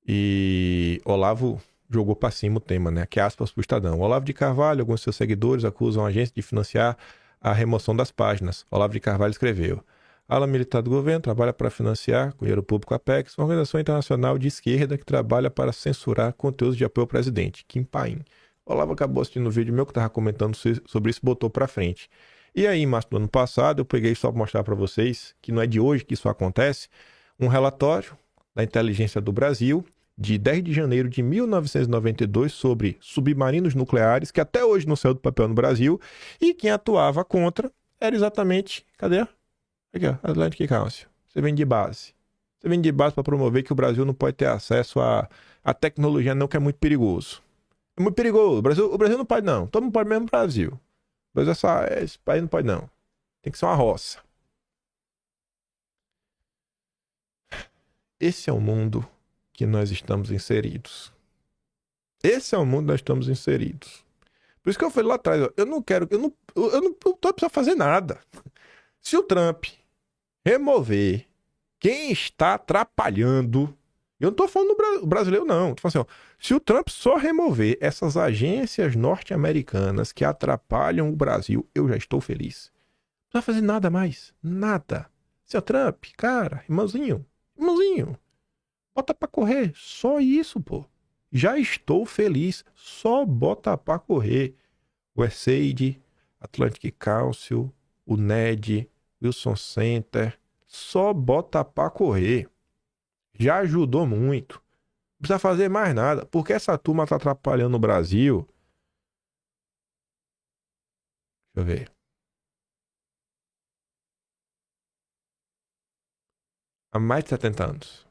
e Olavo jogou para cima o tema, né? Que aspas pro Estadão. Olavo de Carvalho, alguns de seus seguidores acusam a agência de financiar a remoção das páginas. Olavo de Carvalho escreveu: a ala militar do governo trabalha para financiar, com dinheiro público, a PEC, uma organização internacional de esquerda que trabalha para censurar conteúdos de apoio ao presidente. Kim Paim. Olavo acabou assistindo o vídeo meu que estava comentando sobre isso e botou para frente. E aí, em março do ano passado, eu peguei só para mostrar para vocês, que não é de hoje que isso acontece, um relatório da Inteligência do Brasil, de 10 de janeiro de 1992, sobre submarinos nucleares, que até hoje não saiu do papel no Brasil, e quem atuava contra era exatamente... Cadê? Aqui, ó, Atlantic Council. Você vem de base. Você vem de base para promover que o Brasil não pode ter acesso à tecnologia, não, que é muito perigoso. É muito perigoso. O Brasil não pode, não. Todo mundo pode mesmo no Brasil. O Brasil esse país não pode, não. Tem que ser uma roça. Esse é o mundo que nós estamos inseridos. Esse é o mundo que nós estamos inseridos. Por isso que eu falei lá atrás, ó, eu não tô precisando fazer nada. Se o Trump remover quem está atrapalhando, eu não tô falando do brasileiro, não. Tô falando assim, ó, se o Trump só remover essas agências norte-americanas que atrapalham o Brasil, eu já estou feliz. Não precisa fazer nada mais. Nada. Seu Trump, cara, irmãozinho, bota pra correr. Só isso, pô. Já estou feliz. Só bota pra correr. O USAID, Atlantic Council, o NED, Wilson Center. Só bota pra correr. Já ajudou muito. Não precisa fazer mais nada. Porque essa turma tá atrapalhando o Brasil. Deixa eu ver. Há mais de 70 anos.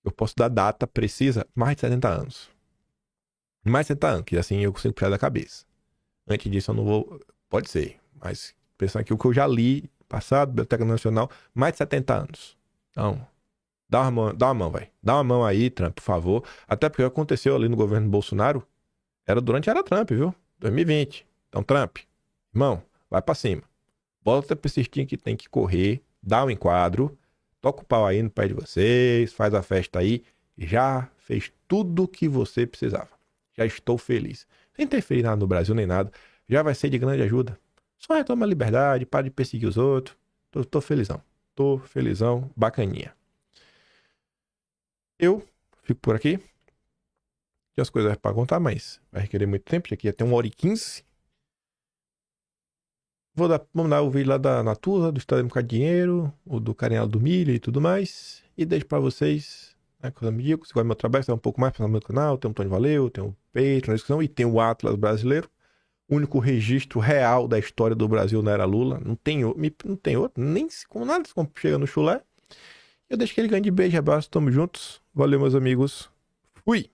Eu posso dar data precisa, mais de 70 anos. Mais de 70 anos, que assim eu consigo puxar da cabeça. Antes disso eu não vou... Pode ser, mas pensando aqui o que eu já li, passado, Biblioteca Nacional, mais de 70 anos. Então, dá uma mão, vai. Dá uma mão aí, Trump, por favor. Até porque o que aconteceu ali no governo Bolsonaro era Trump, viu? 2020. Então, Trump, irmão, vai pra cima. Bota pra persistir que tem que correr, dá um enquadro, toca o pau aí no pé de vocês, faz a festa aí. Já fez tudo o que você precisava. Já estou feliz. Sem ter feito nada no Brasil nem nada. Já vai ser de grande ajuda. Só retoma a liberdade, para de perseguir os outros. Tô felizão. Tô felizão, bacaninha. Eu fico por aqui. Tinha as coisas para contar, mas vai requerer muito tempo. Já aqui até 1h15. Vamos dar o vídeo lá da Natura, do Estado Democrático de Dinheiro, o do Carinhal do Milho e tudo mais. E deixo pra vocês, né, com os amigos, se gostam do meu trabalho, se um pouco mais para o meu canal, tem o Tony Valeu, tem o Patreon na descrição e tem o Atlas Brasileiro. O único registro real da história do Brasil na era Lula. Não tem outro, nem como nada como chega no chulé. Eu deixo aquele grande beijo, abraço, tamo juntos. Valeu, meus amigos. Fui!